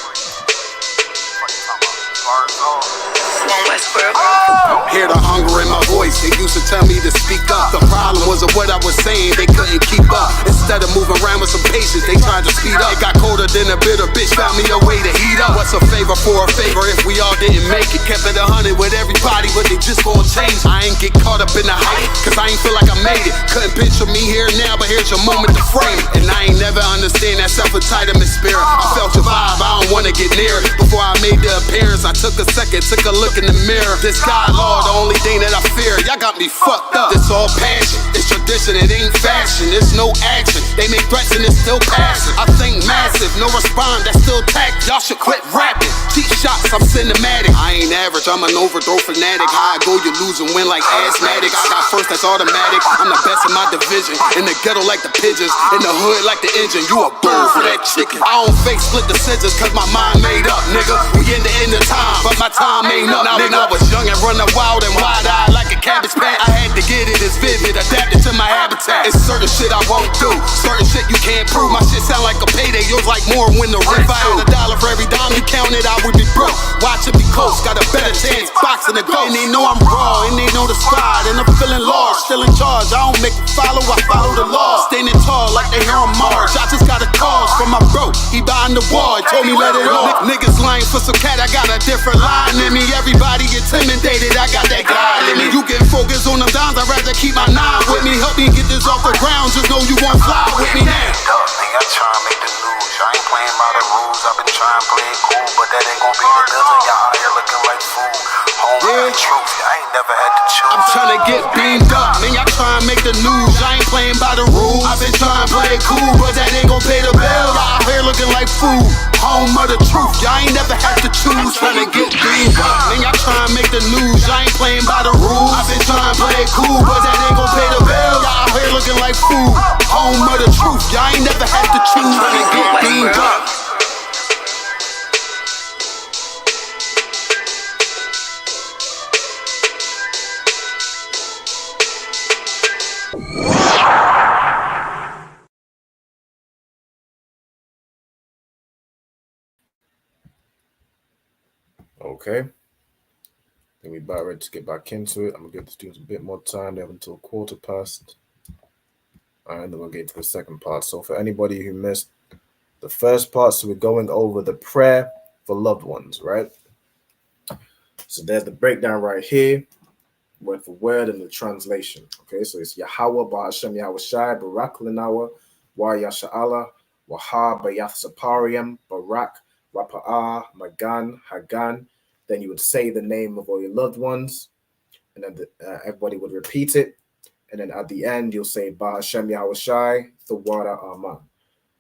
Hear the hunger in my voice, they used to tell me to speak up. The problem wasn't what I was saying, they couldn't keep up. Instead of moving around with some patience, they tried to speed up. It got colder than a bitter bitch, found me a way to heat up. What's a favor for a favor if we all didn't make it? Kept it 100 with everybody, but they just gon' change. I ain't get caught up in the hype, cause I ain't feel like I made it. Couldn't picture me here now, but here's your moment to frame it. And I ain't never understand that self-entitlement spirit. I felt your vibe, I don't wanna get near it. Before I made the appearance, I took a second, took a look in the mirror. This God, Lord, the only thing that I fear. Y'all got me fucked up. This all passion, it's tradition, it ain't fashion. It's no action, they make threats and it's still passing. I think massive, no respond, that's still tact. Y'all should quit rapping. Cheap shots, I'm cinematic. I ain't average, I'm an overthrow fanatic. How I go, you lose and win like asthmatics. I got first, that's automatic. I'm the best in my division. In the ghetto like the pigeons, in the hood like the engine. You a bird for that chicken. I don't fake split decisions cause my mind made up, nigga. We in the end of time, but my time ain't up, nigga. I was young and running wild and wide-eyed like a cabbage patch. I had to get it as vivid, adapted to my habitat. It's certain shit I won't do, certain shit you can't prove. My shit sound like a payday, yours like more when the rent. If I had $1 for every dime you counted, I would be broke. Watch it be close, got a better chance, boxing the ghost. And they know I'm raw, and they know the squad, and I'm feeling large, still in charge. I don't make it follow, I follow the law. Standing tall like they hear on March. I just got a call from my bro, he behind the wall, he told me let it off. Niggas lying for some cat, I got a different line in me. Everybody intimidated, I got that guy in me. You get focused on them dimes, I'd rather keep my nine with me. Help me get this off the ground, just know you won't fly with me now. I try to make the news, I ain't playing by the rules. I've been trying to play it cool, but that ain't gon' be the deal. Y'all out here looking like fool. Home yeah. Truth, I ain't never had to choose. I'm trying to get beamed up, man, y'all trying to make the news. I ain't playing by the rules. I've been trying to play it cool, but that ain't gon' pay the bill. Y'all out here looking like fool. Home of the truth, y'all ain't never had to choose. Trying to get beamed up, man, y'all trying to make the news. I ain't playing by the rules. I've been trying to play it cool, but that ain't gon' pay the bill. Y'all out here looking like fool. Home of the truth, y'all ain't never had to choose. Trying to get beamed up. Okay. Then we about ready to get back into it. I'm gonna give the students a bit more time. They have until 1:15. All right, and then we'll get into the second part. So for anybody who missed the first part, so we're going over the prayer for loved ones, right? So there's the breakdown right here, word for word, and the translation. Okay, so it's Yahweh Ba'Hashem Yahweh Shai Barak Linawa Wa Yasha'Allah Waha Bayath Sapariam Barak Rapa'ah Magan Hagan. Then you would say the name of all your loved ones, and then everybody would repeat it. And then at the end, you'll say Ba'Hashem Yahweh Shai Thawara Aman.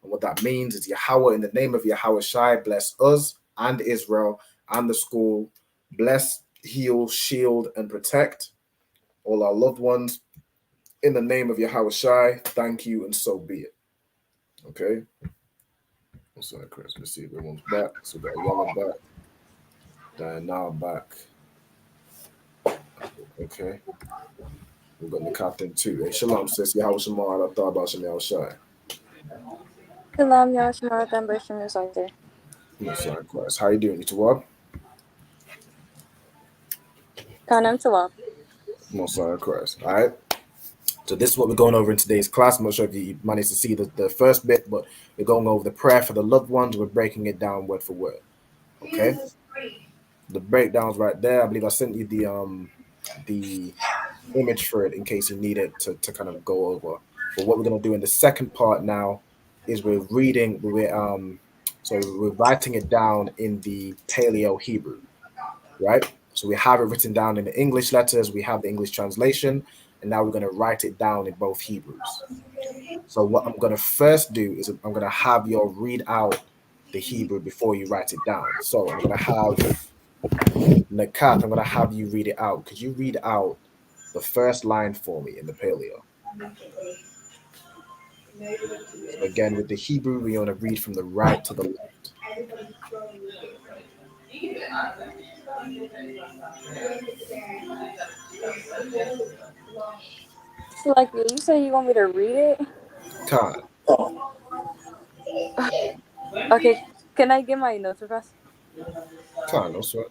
And what that means is Yahweh, in the name of Yahweh Shai, bless us and Israel and the school. Bless, heal, shield, and protect all our loved ones. In the name of Yahweh Shai, thank you, and so be it. Okay? What's that, Chris? Let's see if everyone's back. So we got Yalla back. Diana back. Okay. We've got the captain too. Hey, Shalom says Yahweh Shemar, I thought about Yahweh Shai. Salam ya Shemarakan Bashim Yusaitir. Yes, of course. How you doing? You two well? Kanam Tawab. Most of course. All right. So this is what we're going over in today's class. I'm not sure if you managed to see the first bit, but we're going over the prayer for the loved ones. We're breaking it down word for word. Okay. The breakdowns right there. I believe I sent you the image for it in case you need it to kind of go over. But what we're gonna do in the second part now is we're writing it down in the Paleo Hebrew, right? So we have it written down in the English letters, we have the English translation, and now we're going to write it down in both Hebrews. So what I'm going to first do is I'm going to have you read out the Hebrew before you write it down. So I'm going to have Nakat, I'm going to have you read it out. Could you read out the first line for me in the Paleo? So again, with the Hebrew, we want to read from the right to the left. So, like, you say you want me to read it? Khan. Okay, can I get my notes real fast? Khan, no sweat.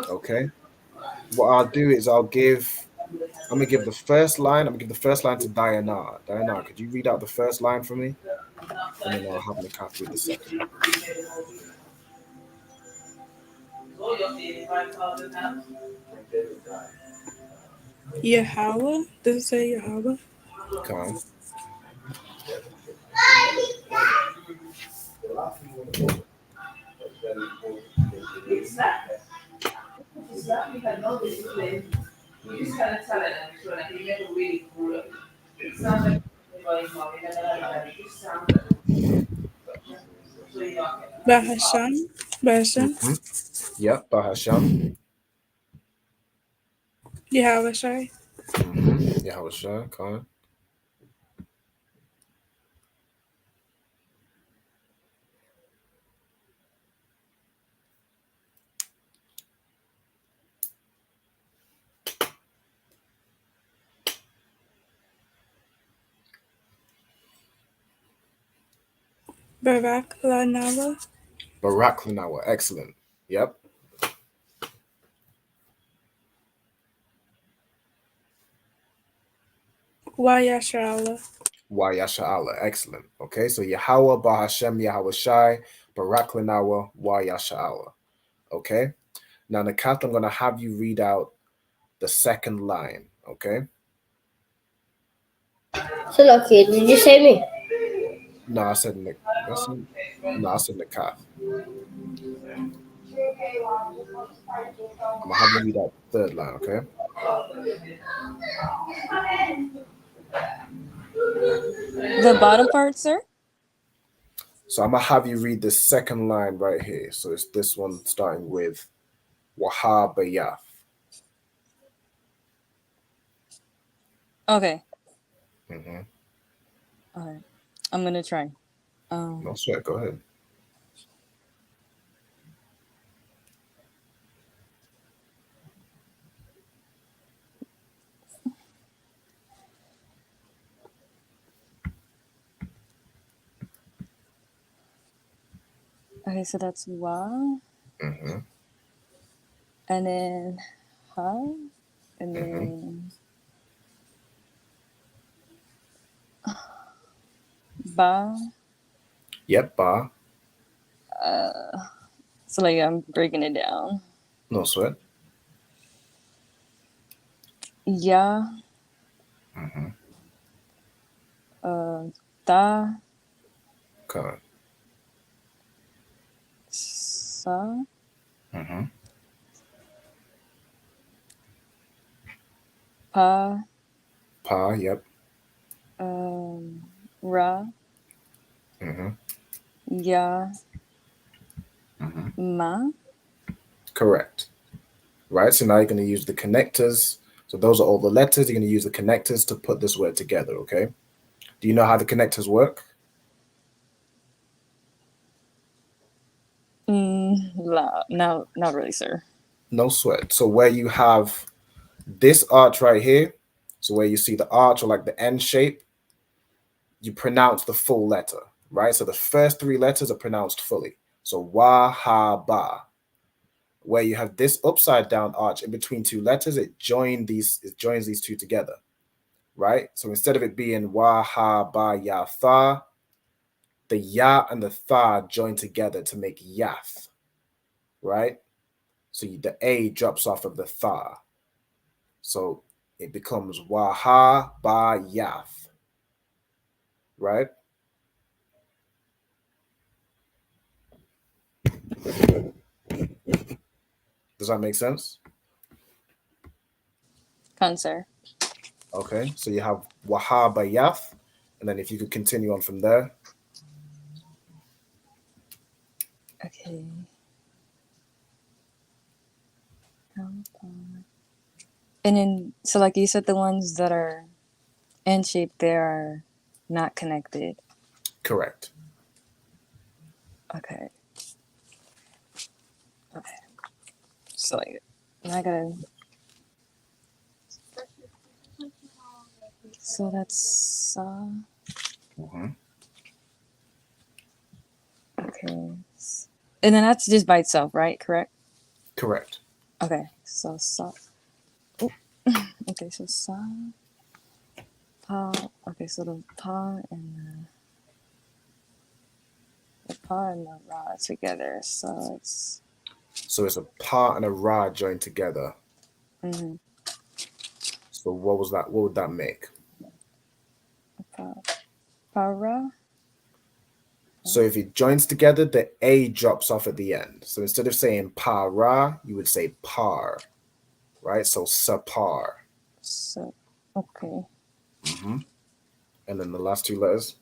Okay. What I'll do is I'm gonna give the first line. I'm gonna give the first line to Diana. Diana, could you read out the first line for me? And then I'll have Nakat read the second. Yahweh? Does it say Yahweh? Come. Bahasham? Bahasham? Yep, Bahasham. Yahweh Shai? Yahweh Shai, Khan. Barak Lanawa? Barak Lanawa, excellent. Yep. Wayashala. Wayasha'Allah, excellent. Okay, so Yahweh Bahashem Yahweh Shai, Barak Lanawa, Wayasha'Allah. Okay, now Nakat, I'm gonna have you read out the second line. Okay. So lucky, did you say me? No, I said Nick. I said Nakat. I'm gonna have you read out the third line. Okay. The bottom part, sir? So I'm gonna have you read the second line right here. So it's this one starting with Wahabayath. Okay. Mm-hmm. All right. I'm gonna try. No sweat. Go ahead. Okay, so that's wa, Mm-hmm. and then ha, and Mm-hmm. then ba. Yep, ba. So like I'm breaking it down. No sweat. Ya, Mm-hmm. ta, Correct. sa, Mm-hmm. pa, Pa, yep. ra, Mm-hmm. ya, Mm-hmm. ma. Correct. Right, so now you're going to use the connectors. So those are all the letters. You're going to use the connectors to put this word together, okay? Do you know how the connectors work? No, not really, sir. No sweat. So where you have this arch right here, so where you see the arch or like the N shape, you pronounce the full letter, right? So the first three letters are pronounced fully. So wa, ha, ba. Where you have this upside down arch in between two letters, it joins these two together, right? So instead of it being wa, ha, ba, ya, tha, the ya and the tha join together to make yath, right? So the A drops off of the tha. So it becomes waha ba yath, right? Does that make sense? Con, sir. Okay, so you have waha ba yath, and then if you could continue on from there. Okay. And then, so like you said, the ones that are N shaped, they are not connected. Correct. Okay. Okay. So like, I gotta. So that's Mm-hmm. okay. And then that's just by itself, right? Correct. Correct. Okay. So sa. Oh. Okay. So sa. Pa. Okay. So the pa and the pa and the ra together. So it's. So it's a pa and a ra joined together. Mm-hmm. So what was that? What would that make? Para. So if it joins together, the A drops off at the end. So instead of saying para, you would say par, right? So sapar. So okay. Mm-hmm. And then the last two letters.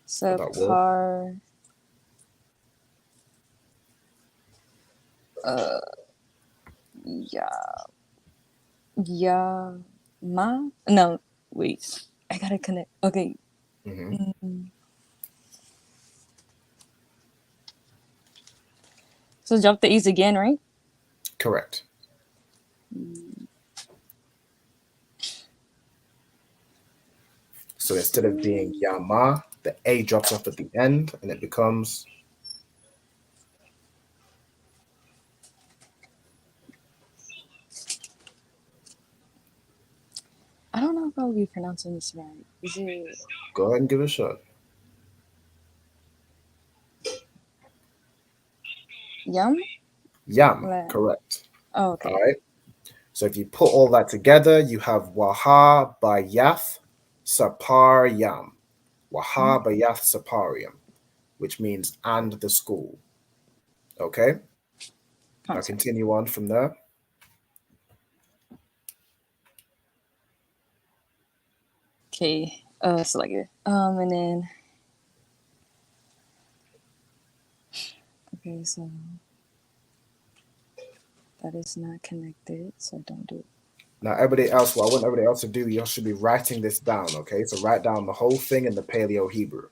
So that word. par. Yeah. Ma. No, wait. I gotta connect. Okay. Mm-hmm. So drop the E's again, right? Correct. So instead of being yama, the A drops off at the end and it becomes. I don't know if I'll be pronouncing this right. Is it? Go ahead and give it a shot. Yum? Yam, Right. correct. Oh, okay. All right. So if you put all that together, you have waha bayath sapar yam. Waha bayath saparium, which means and the school. Okay? Now continue on from there. Okay. So like it. And then. Okay, so that is not connected, so don't do it. Now, everybody else, what I want everybody else to do, you should be writing this down, okay? So write down the whole thing in the Paleo Hebrew,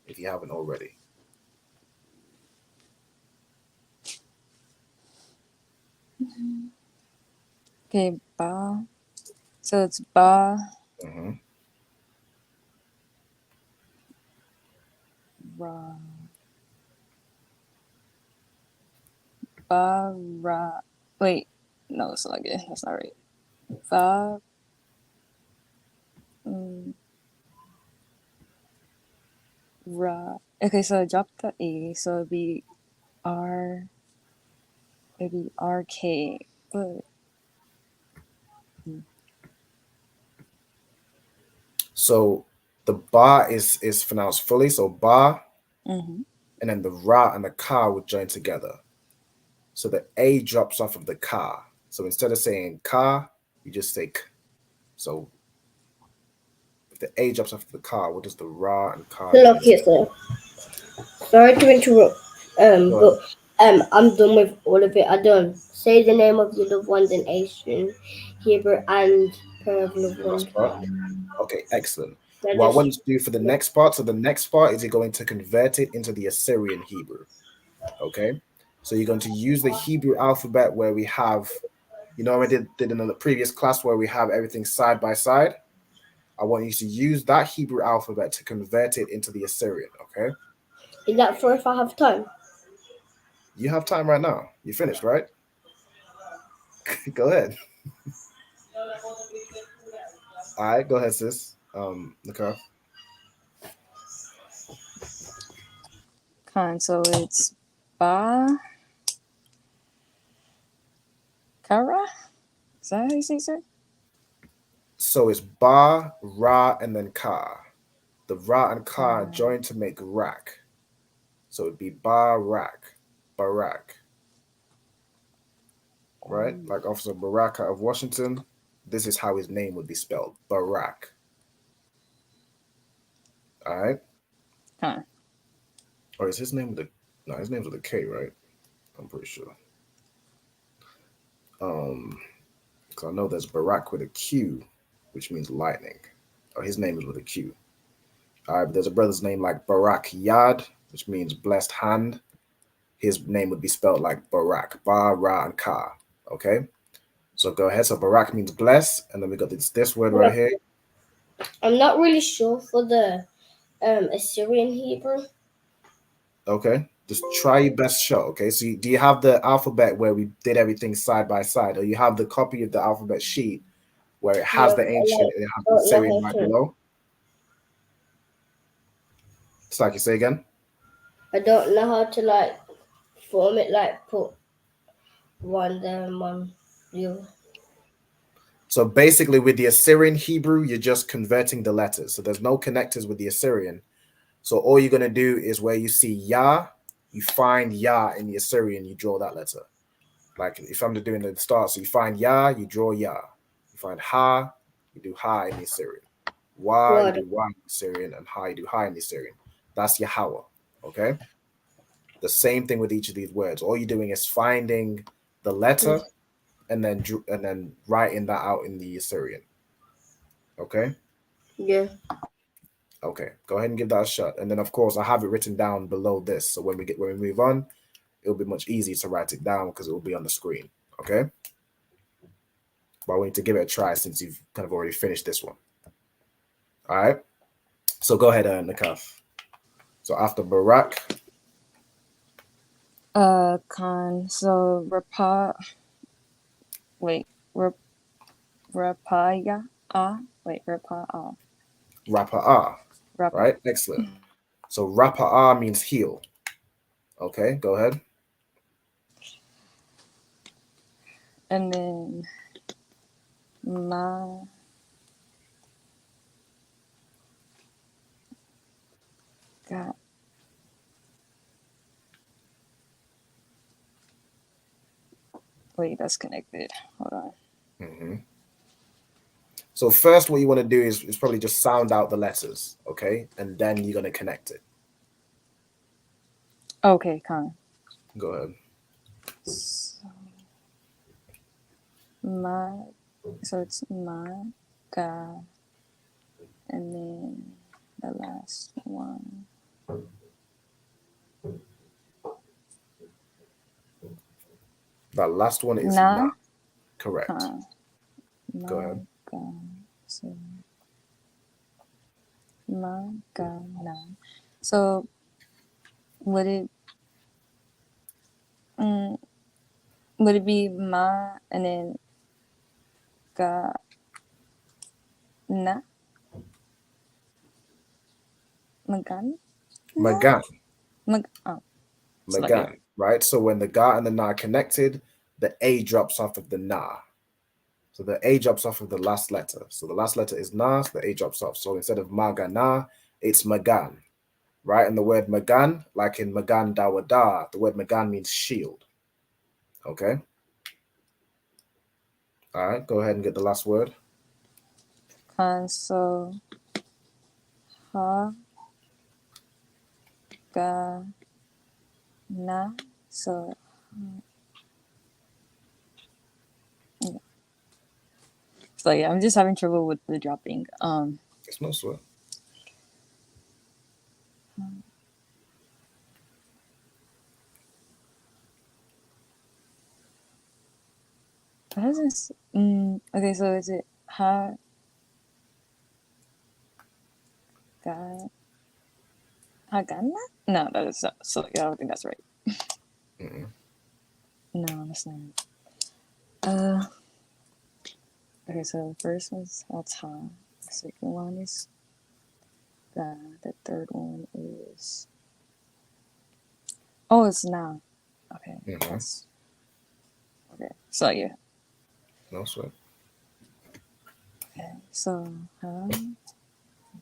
if you haven't already. Okay, ba. So it's ba. Mm-hmm. Ra. Ba ra. Wait, no, it's not good. That's not right. Ba. Ra. Okay, so I dropped the A, so it'd be R. It'd be RK, but. So the ba is pronounced fully. So ba, Mm-hmm. and then the ra and the ka would join together. So the A drops off of the ka. So instead of saying ka, you just say k. So if the A drops off of the ka, what does the ra and ka do? Look here, sir. Sorry to interrupt. But I'm done with all of it. I done. Say the name of your loved ones in Asian, Hebrew, and prayer of loved ones. Okay, excellent. What I want you to do for the next part, so the next part is you're going to convert it into the Assyrian Hebrew. Okay, so you're going to use the Hebrew alphabet where we have, you know, I did in the previous class where we have everything side by side. I want you to use that Hebrew alphabet to convert it into the Assyrian. Okay. Is that for if I have time? You have time right now. You finished, right? Go ahead. All right, go ahead, sis. Nicole. So it's Ba. Kara? Is that how you say it? So it's Ba, Ra, and then Ka. The Ra and Ka join to make Rak. So it'd be Barak. Barak. Right? Like Officer Baraka of Washington. This is how his name would be spelled. Barak. Alright? Huh. Or is his name with a his name's with a K, right? I'm pretty sure. Because I know there's Barak with a Q, which means lightning. Or his name is with a Q. All right, but there's a brother's name like Barak Yad, which means blessed hand. His name would be spelled like Barak, Ba, Ra, and Ka. Okay, so go ahead. So Barak means bless, and then we got this word right here. I'm not really sure for the Assyrian Hebrew. Okay, just try your best shot. Okay, so do you have the alphabet where we did everything side by side, or you have the copy of the alphabet sheet where it has the ancient and it has the Assyrian right below? It's like you say again. I don't know how to like form it, like put one there and one the other. So basically, with the Assyrian Hebrew, you're just converting the letters. So there's no connectors with the Assyrian. So all you're gonna do is where you see Ya, you find Ya in the Assyrian, you draw that letter. Like if I'm doing the start, so you find Ya, you draw Ya. You find Ha, you do Ha in the Assyrian. Wa, you do Wa in the Assyrian, and Ha, you do Ha in the Assyrian. That's Yahweh. Okay. The same thing with each of these words. All you're doing is finding the letter and then writing that out in the Assyrian. Okay? Yeah. Okay. Go ahead and give that a shot. And then of course I have it written down below this. So when we move on, it'll be much easier to write it down because it will be on the screen. Okay? But I want you to give it a try since you've kind of already finished this one. All right. So go ahead, Nakaf. So after Barak. Khan. So Rapaya. Wait. Rapaya. Wait. Rapaya. Rapa'ah. Right? Excellent. So Rapa'ah means heal. Okay, go ahead. And then God. Wait, that's connected. Hold on. Mm-hmm. So first, what you want to do is probably just sound out the letters, okay, and then you're gonna connect it. Okay, Khan. Go ahead. So it's Ga, and then the last one. That last one is Na. Correct. Go ahead. So would it would it be ma and then ga na? Magan? Magan. Oh, Magan, right? So when the ga and the na are connected, the a drops off of the na. So the a drops off of the last letter. So the last letter is na, so the a drops off. So instead of magana, it's magan, right? And the word magan, like in magan dawada, the word magan means shield. Okay. All right, go ahead and get the last word. So ha ga na. So yeah. So yeah, I'm just having trouble with the dropping. It's no sweat. What is this? Okay, so is it ha ga hagana? No, that is not. So yeah, I don't think that's right. No, that's not. Okay, so the first one's ha. The second one is ga. The third one is it's na. Okay. That's okay. So yeah. No sweat. Okay, so ha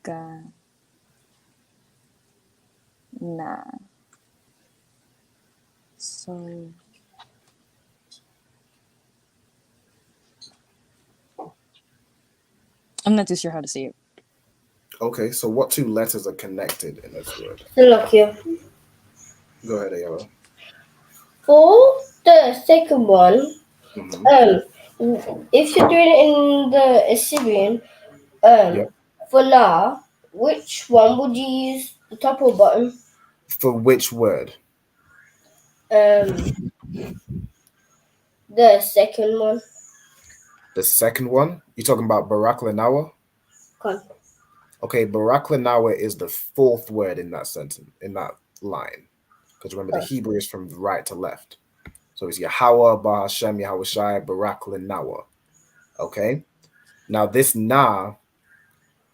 ga na. So I'm not too sure how to say it. Okay, so what two letters are connected in this word? Salakia. Go ahead, Ayala. For the second one, if you're doing it in the Assyrian, for now, which one would you use, the top or bottom? For which word? The second one. The second one? You're talking about Barak Lenawa? Okay, Barak Lenawa is the fourth word in that sentence, in that line. Because remember, the Hebrew is from right to left. So it's Yahweh, Bahashem, Yahweh Shai, Barak Lenawa. Okay? Now, this na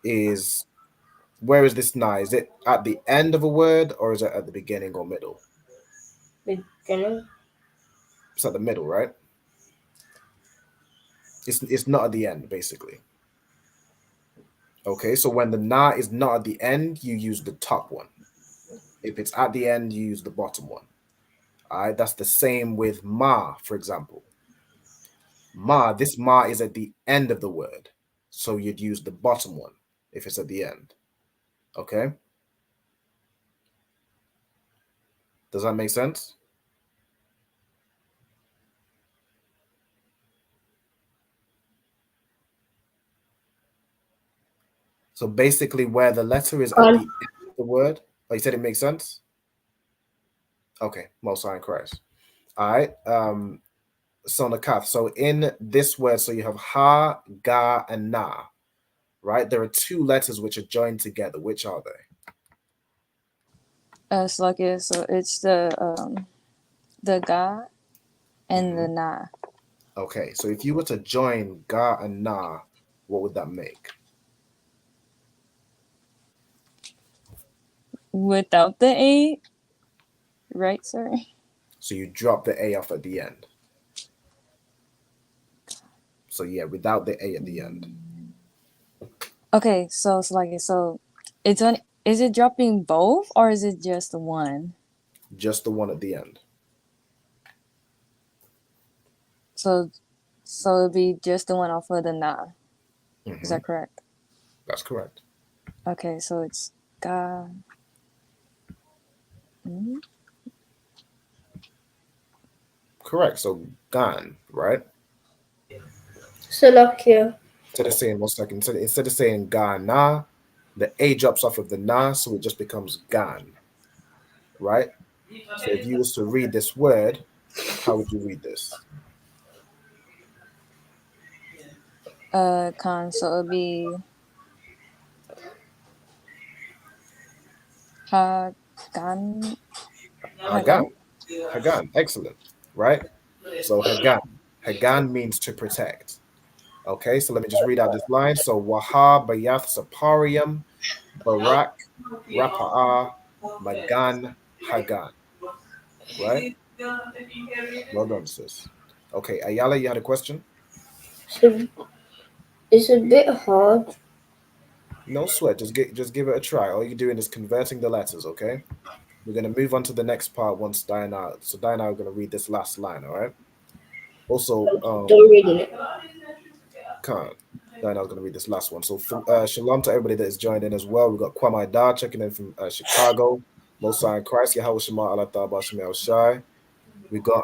is, where is this na? Is it at the end of a word or is it at the beginning or middle? Beginning. It's at the middle, right? It's not at the end, basically. Okay, so when the na is not at the end, you use the top one. If it's at the end, you use the bottom one. All right, that's the same with ma, for example. Ma, this ma is at the end of the word. So you'd use the bottom one if it's at the end. Okay? Does that make sense? So basically where the letter is at the end of the word. Oh, you said it makes sense? Okay, Most High in Christ. All right. Sonakath. So in this word, so you have ha, ga, and na, right? There are two letters which are joined together. Which are they? So it's the ga and the na. Okay, so if you were to join ga and na, what would that make? Without the a, right, sir? So you drop the a off at the end. So yeah, without the a at the end. Okay, so it's on. Is it dropping both or is it just the one? Just the one at the end. So it'd be just the one off of the na. Is that correct? That's correct. Okay, so it's ga. Correct. So gan, right? Salakia. Instead of saying 1 second, instead of saying ga na, the a drops off of the na, so it just becomes gan. Right? So if you was to read this word, how would you read this? So it'd be Hagan. Hagan. Hagan. Excellent. Right? So Hagan. Hagan means to protect. Okay, so let me just read out this line. So Waha Bayath Saparium Barak Rapa'ah Magan Hagan. Right? Well done, sis. Okay, Ayala, you had a question? So it's a bit hard. No sweat. Just give it a try. All you're doing is converting the letters, okay? We're gonna move on to the next part once Diana. So Diana, we're gonna read this last line, all right? Also, Don't read it. can't. Diana's gonna read this last one. So shalom to everybody that is joined in as well. We got Kwame Da checking in from Chicago. Mosai and Christ, Yahweh Shema Allah Ta'ala Shemel Shai. We got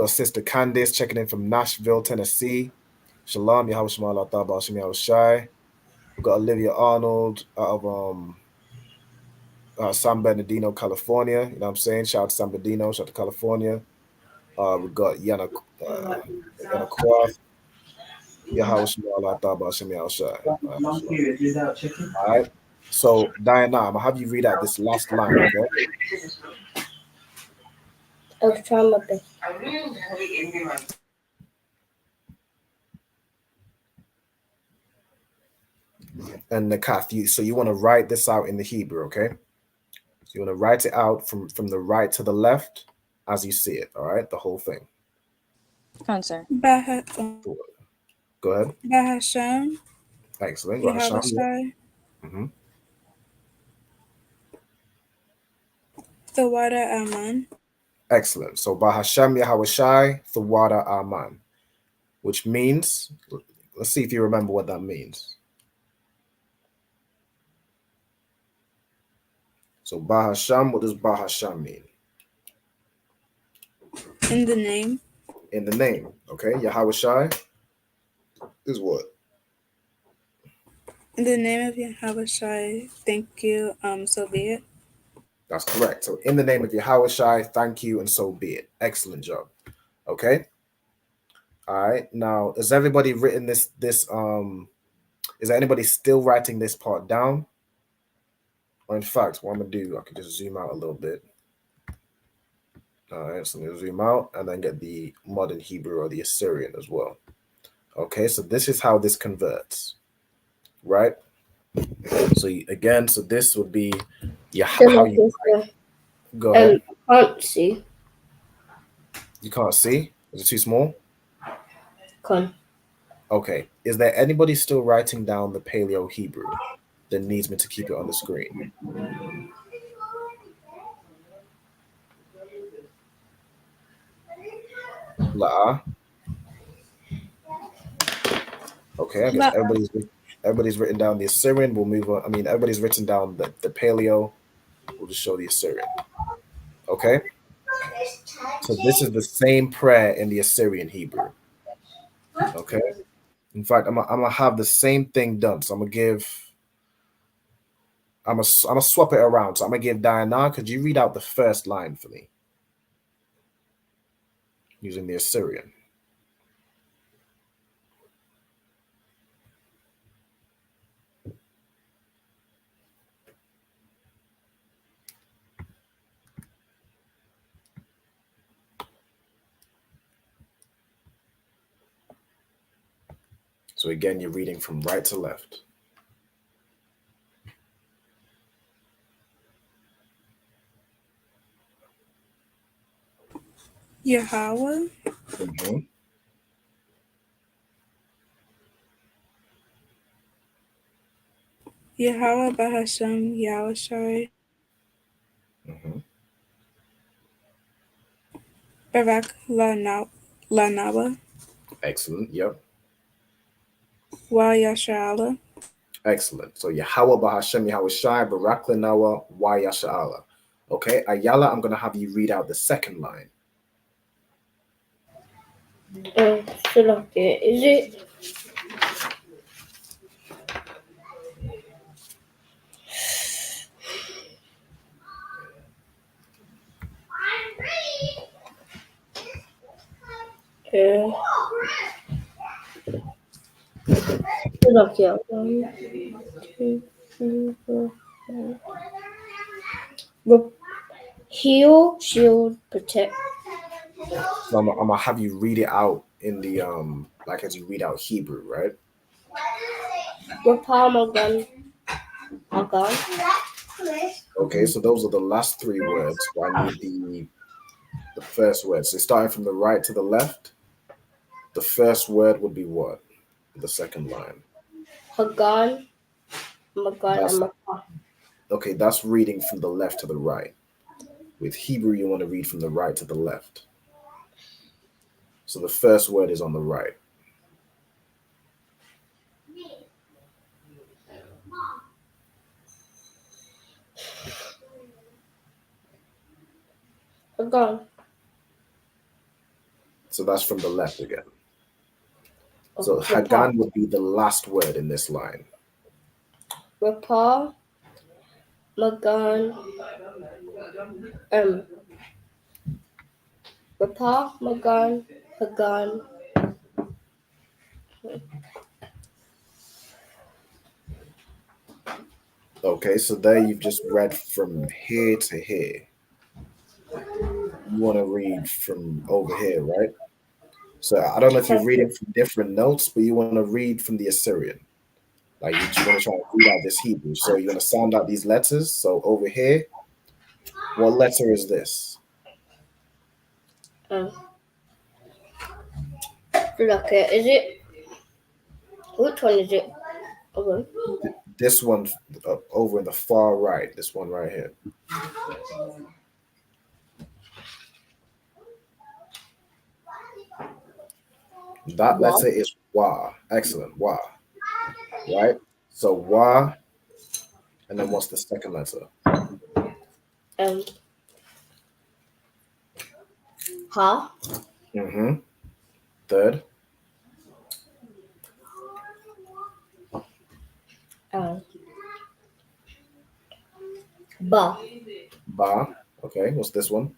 Sister Candice checking in from Nashville, Tennessee. Shalom, Yahweh Shema Allah Ta'ala Shemel Shai. We got Olivia Arnold out of San Bernardino, California. You know what I'm saying? Shout out to San Bernardino, shout out to California. We got Yana Croft. Yahweh Shema Allah Ta'ala Shemel Shai. All right. So Diana, I'm gonna have you read out this last line, okay? I'll try my best. And the kaf, so you want to write this out in the Hebrew, okay? So you want to write it out from the right to the left as you see it, all right? The whole thing. Come on, sir. Go ahead. Bahasham. Excellent. Yahavashai. Mm-hmm. Thawada Aman. Excellent. So Bahasham Yahawashai Thawada Aman, which means, let's see if you remember what that means. So Bahasham, what does Bahasham mean? In the name. In the name, okay? Yahawashai is what? In the name of Yahavashai, thank you, so be it. That's correct. So in the name of Yahushai, thank you, and so be it. Excellent job. Okay. All right. Now, has everybody written this? Is there anybody still writing this part down? Or in fact, what I'm gonna do, I can just zoom out a little bit. All right, so I'm gonna zoom out and then get the modern Hebrew or the Assyrian as well. Okay, so this is how this converts, right? So again, so this would be how you go ahead. I can't see. You can't see? Is it too small? Can't. Okay. Is there anybody still writing down the Paleo Hebrew that needs me to keep it on the screen? La. Okay, I guess everybody's written down the Assyrian. We'll move on. I mean, everybody's written down the Paleo. We'll just show the Assyrian. Okay. So this is the same prayer in the Assyrian Hebrew. Okay. In fact, I'm gonna have the same thing done. So I'm gonna swap it around. So I'm gonna give Diana. Could you read out the first line for me using the Assyrian? So again, you're reading from right to left. Yahweh. Mm-hmm. Yahweh Bahasham Yahushai. Mm-hmm. Barak Lanawa. Excellent. Yep. Wa Yashala. Excellent. So Yahweh Bahashem Yahweh Shai Barak Lanawa Wa Yashala. Okay, Ayala, I'm gonna have you read out the second line. Still okay. Is it? Still okay. 1, 2, 3, 4, 5. Heal, shield, protect. So I'm gonna have you read it out in the like as you read out Hebrew, right? Rapah Magan. Magan. Okay, so those are the last three words. So I need the first word. So starting from the right to the left, the first word would be what? The second line. Hagan. Magan That's, and Rapah. okay, that's reading from the left to the right. With Hebrew, you want to read from the right to the left. So the first word is on the right. Hagan. So that's from the left again. So Hagan would be the last word in this line. Rapah. Magan. Rapah Magan. Hagan. Okay, so there you've just read from here to here. You want to read from over here, right? So I don't know if you're reading from different notes, but you want to read from the Assyrian. Like you want to try to read out this Hebrew. So you're going to sound out these letters. So over here, what letter is this? Okay, is it? Which one is it? Okay. This one over in the far right. This one right here. That letter is Wa. Excellent. Wa. Right? So Wa. And then what's the second letter? Ha. Mm-hmm. Third. Ba. Ba. Okay. What's this one?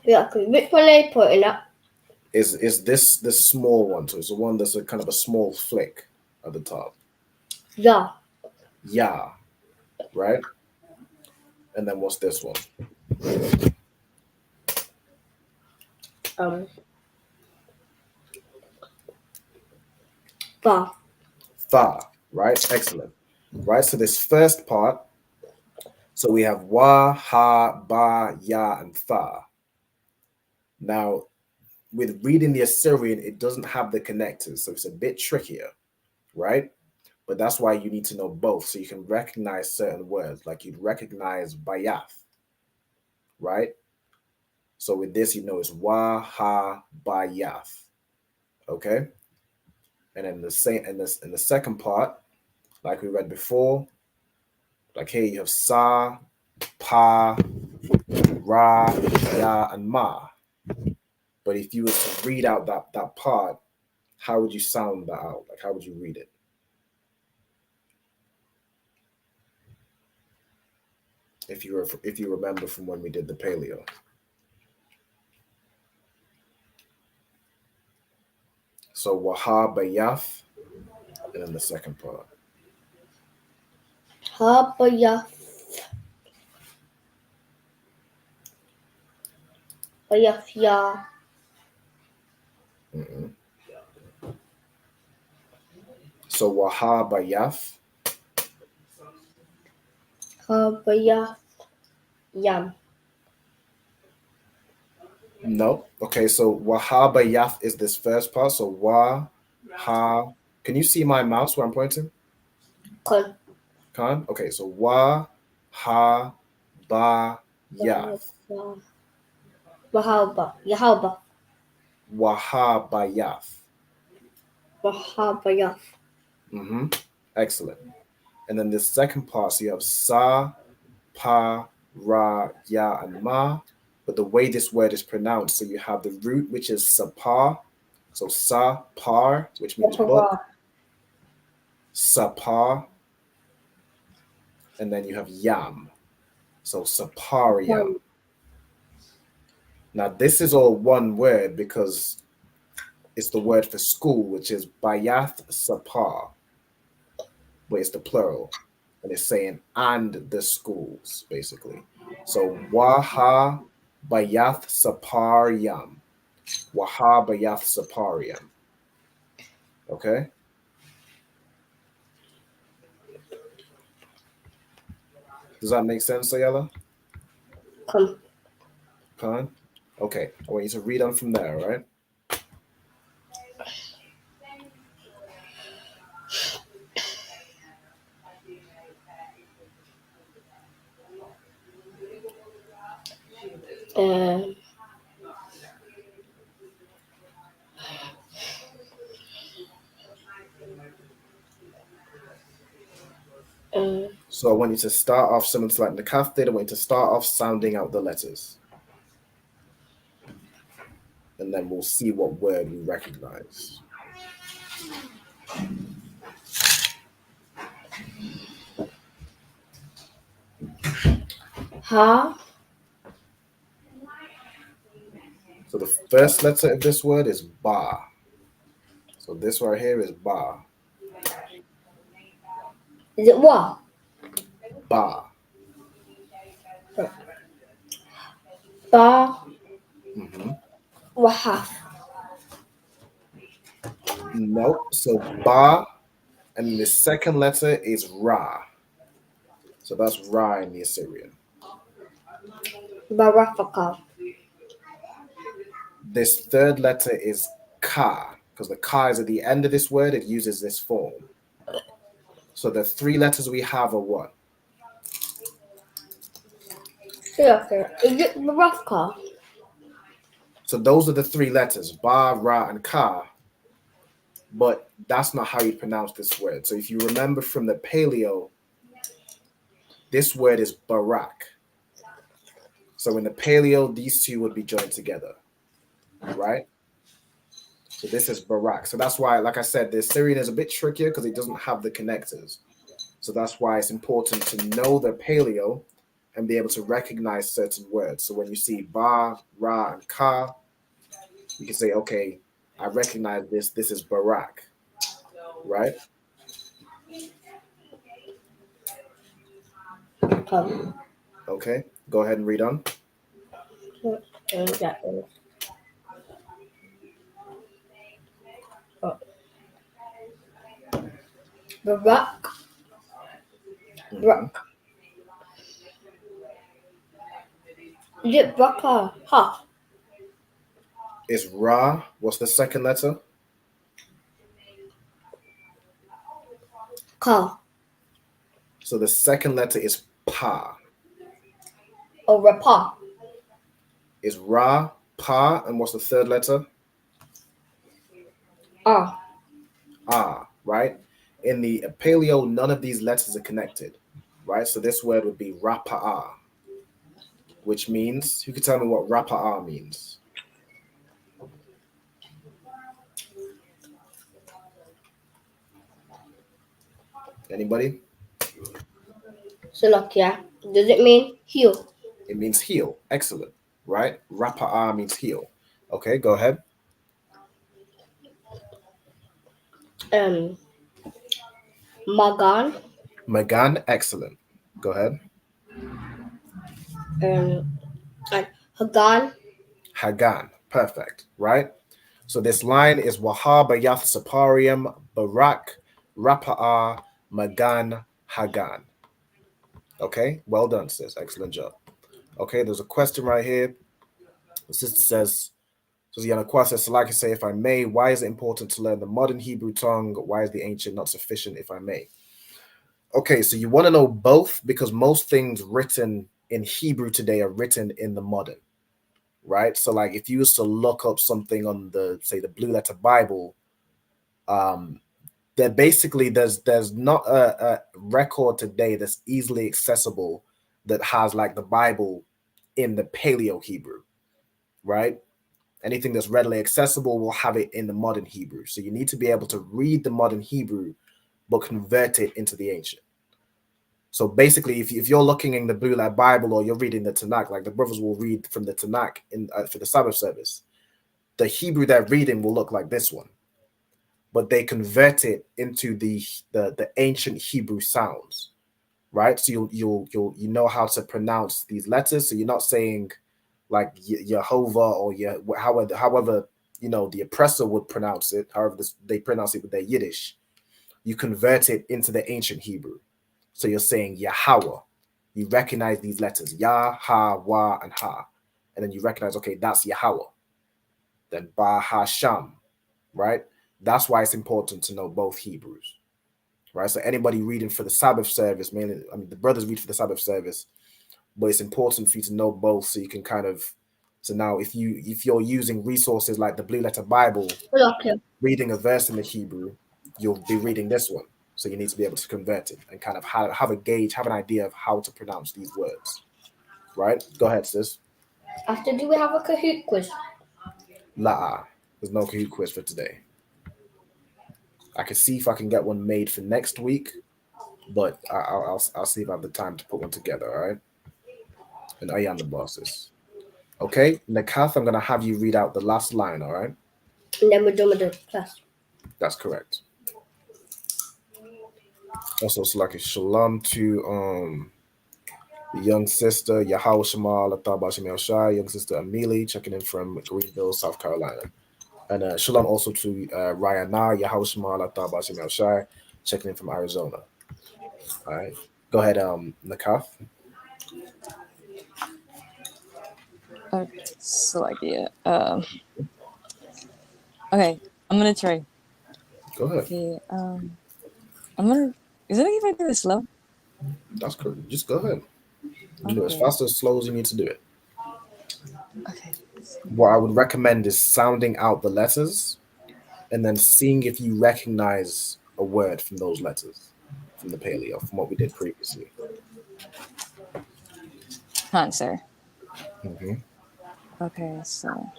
Yeah, which one are you putting up? Is this the small one? So it's the one that's a kind of a small flick at the top. Yeah. Yeah. Right? And then what's this one? Tha. Tha. Right? Excellent. Right? So this first part, so we have Wa, Ha, Ba, Ya, and Tha. Now, with reading the Assyrian, it doesn't have the connectors, so it's a bit trickier, right? But that's why you need to know both, so you can recognize certain words, like you'd recognize Bayath, right? So with this, you know it's Wa, Ha, Bayath, okay? And then the same, in the second part, like we read before, like here you have Sa, Pa, Ra, Ya, and Ma. But if you were to read out that part, how would you sound that out? Like, how would you read it? If you remember from when we did the paleo. So Waha Bayath, and then the second part. Ha Bayath. Bayath Ya. So Waha Bayath. Ha Bayath Yam. No. Okay, so Waha Bayath is this first part. So Wa, Ha. Can you see my mouse where I'm pointing? Can? Okay, so Wa, Ha, Ba, Yath. Wahaba. Yahaba. Waha Bayath. Wahabayath. Excellent. And then the second part, so you have Sa, Pa, Ra, Ya, and Ma. But the way this word is pronounced, so you have the root, which is Sapar. So Sa, Par, which means book. Sapar. And then you have Yam. So Sapariam. Now, this is all one word because it's the word for school, which is Bayath Sapar, but it's the plural. And it's saying, and the schools, basically. So, Waha Bayath Saparyam. Waha Bayath Saparyam. Okay? Does that make sense, Ayala? Khan? Okay. I want you to read on from there, all right? So I want you to start off similar to like the Kaf did. I want you to start off sounding out the letters. And then we'll see what word we recognize. Ha. So the first letter of this word is Ba. So this right here is Ba. Is it what? Ba. Ba. Mm-hmm. Wahaf. Nope. So Ba, and the second letter is Ra. So that's Ra in the Assyrian. Barafaka. This third letter is Ka, because the Ka is at the end of this word. It uses this form. So the three letters we have are what? Okay. Is it Barafka? So those are the three letters, Ba, Ra, and Ka. But that's not how you pronounce this word. So if you remember from the Paleo, this word is Barak. So in the Paleo, these two would be joined together, right? So this is Barak. So that's why, like I said, the Assyrian is a bit trickier because it doesn't have the connectors. So that's why it's important to know the Paleo and be able to recognize certain words. So when you see Ba, Ra, and Ka, you can say, okay, I recognize this. This is Barak, right? Okay, go ahead and read on. Barak. Barak. Is it Baka? Ha. Is Ra. What's the second letter? Ka. So the second letter is Pa. Or Rapa. Is Ra, Pa, and what's the third letter? Ah. Ah, right? In the Paleo, none of these letters are connected, right? So this word would be Rapa'ah, which means, who can tell me what Rapa'ah means? Anybody? So look, yeah. Does it mean heal? It means heal. Excellent, right? Rapa'ah means heal. Okay, go ahead. Magan. Magan, excellent. Go ahead. And Hagan. Hagan, perfect, right? So this line is Wahab Yath Saparium, Barak, Rapa'ah, Magan, Hagan. Okay, well done, sis. Excellent job. Okay, there's a question right here. The sister says, Yanakwa says, Salaki say, if I may, why is it important to learn the modern Hebrew tongue? Why is the ancient not sufficient, if I may? Okay, so you want to know both because most things written in Hebrew today are written in the modern, right? So like if you was to look up something on the, say, the Blue Letter Bible, there basically there's not a record today that's easily accessible that has like the Bible in the Paleo Hebrew, right? Anything that's readily accessible will have it in the modern Hebrew. So you need to be able to read the modern Hebrew, but convert it into the ancient. So basically, if you're looking in the Blue Letter Bible or you're reading the Tanakh, like the brothers will read from the Tanakh for the Sabbath service, the Hebrew they're reading will look like this one, but they convert it into the ancient Hebrew sounds, right? So you know how to pronounce these letters. So you're not saying like Yehovah or however the oppressor would pronounce it. However they pronounce it with their Yiddish. You convert it into the ancient Hebrew. So you're saying Yahweh. You recognize these letters, Yah, Ha, Wa, and Ha. And then you recognize, okay, that's Yahweh. Then Ba, Ha, Sham, right? That's why it's important to know both Hebrews, right? So anybody reading for the Sabbath service, mainly, I mean, the brothers read for the Sabbath service, but it's important for you to know both so you can kind of, so now if you're using resources like the Blue Letter Bible, reading a verse in the Hebrew, you'll be reading this one. So you need to be able to convert it and kind of have a gauge, have an idea of how to pronounce these words, right? Go ahead, sis. After, do we have a Kahoot quiz? La'a. There's no Kahoot quiz for today. I can see if I can get one made for next week, but I'll see if I have the time to put one together, all right? And I am the bosses. Okay, Nakath, I'm going to have you read out the last line, all right? And then we're done with the class. That's correct. Also, it's like a shalom to the young sister Yahweh Shema Lataba Shemel Shai, young sister Amelie, checking in from Greenville, South Carolina. And shalom also to Ryana Yahweh Shema Lataba Shemel Shai, checking in from Arizona. All right. Go ahead, Nakath. Okay, so like yeah. Okay, I'm gonna try. Go ahead. Okay, I'm gonna. Is it okay if I do it slow? That's good. Just go ahead. Okay. Do it as fast or as slow as you need to do it. Okay. What I would recommend is sounding out the letters and then seeing if you recognize a word from those letters from the paleo, from what we did previously. Answer. Mm-hmm. Okay, so.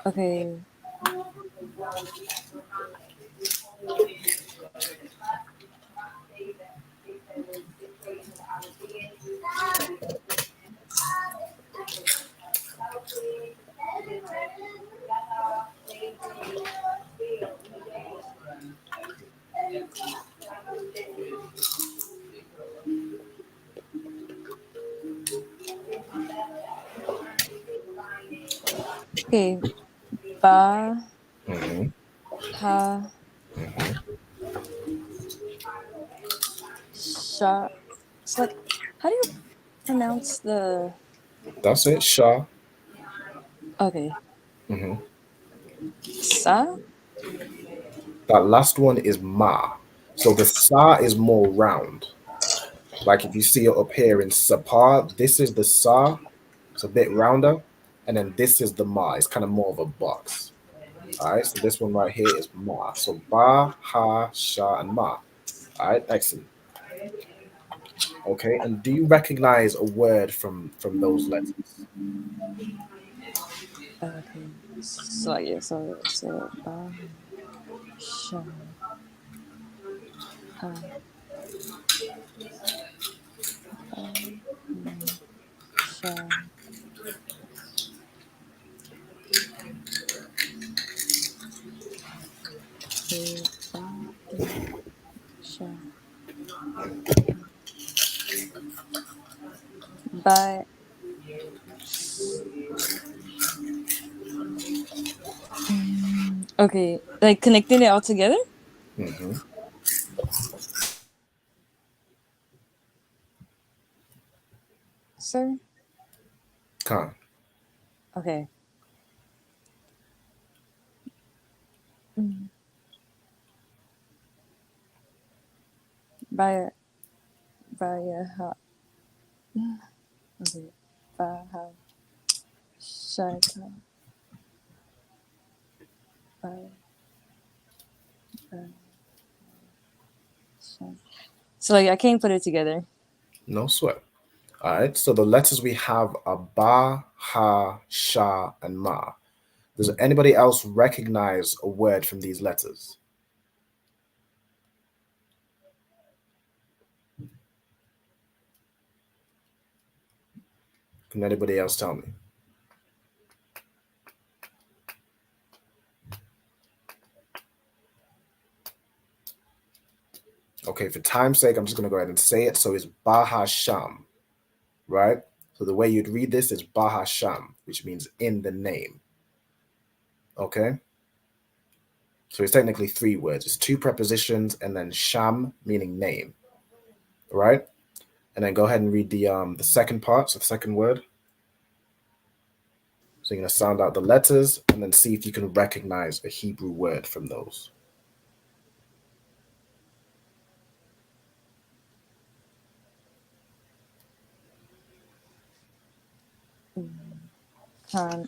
Okay. Okay. Ba. Mm-hmm. Ha. Mm-hmm. Sha. So like, how do you pronounce the? That's it. Shah. Okay. Mm-hmm. Sa. That last one is Ma. So the Sa is more round. Like if you see it up here in Sapar, this is the Sa. It's a bit rounder. And then this is the Ma. It's kind of more of a box. All right. So this one right here is Ma. So Ba, Ha, Sha, and Ma. All right. Excellent. Okay. And do you recognize a word from those letters? Okay. So yeah. So ba. Sha. Ha. Ba. Sha. Okay. Ba. Sha. But okay, like connecting it all together. Mm-hmm. Sir. Khan. Okay. By ha. Okay. Ba ha. Shata. Ba. So like I can't put it together. No sweat. All right, so the letters we have are Ba, Ha, Sha, and Ma. Does anybody else recognize a word from these letters? Can anybody else tell me? Okay, for time's sake, I'm just going to go ahead and say it. So it's Baha Sham, right? So the way you'd read this is Baha Sham, which means in the name. Okay? So it's technically 3 words. It's 2 prepositions and then Sham, meaning name, right? And then go ahead and read the second part, so the second word. So you're going to sound out the letters and then see if you can recognize a Hebrew word from those. Okay.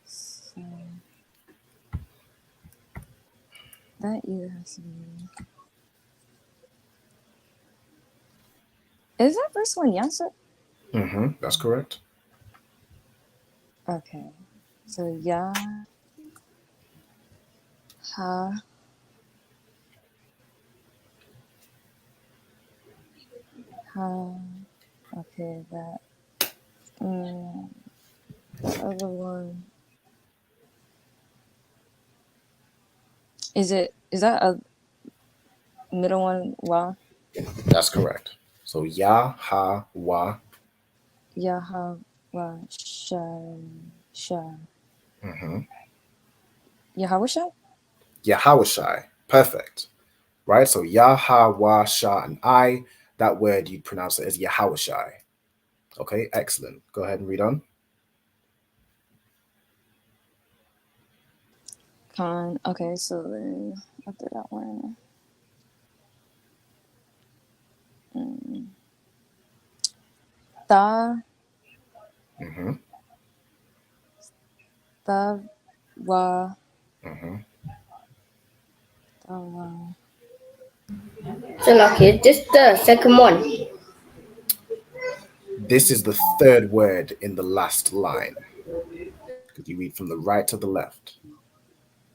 So that either has to be. Is that first one Yasser? That's correct. Okay. So Ya, Ha, Ha. Okay, that. The other one. Is that a middle one? Wa? That's correct. So Ya, Ha, Wa. Ya, Ha, Wa, Sha. Yahawashai? Yahawashai. Perfect. Right? So Ya, Ha, Wa, Sha, and I. That word you'd pronounce it as Yahawashai. Okay, excellent. Go ahead and read on. Okay, so then after that one. Ta. Ta, Wa. Ta, Wa. So lucky, is this the second one? This is the third word in the last line. Because you read from the right to the left.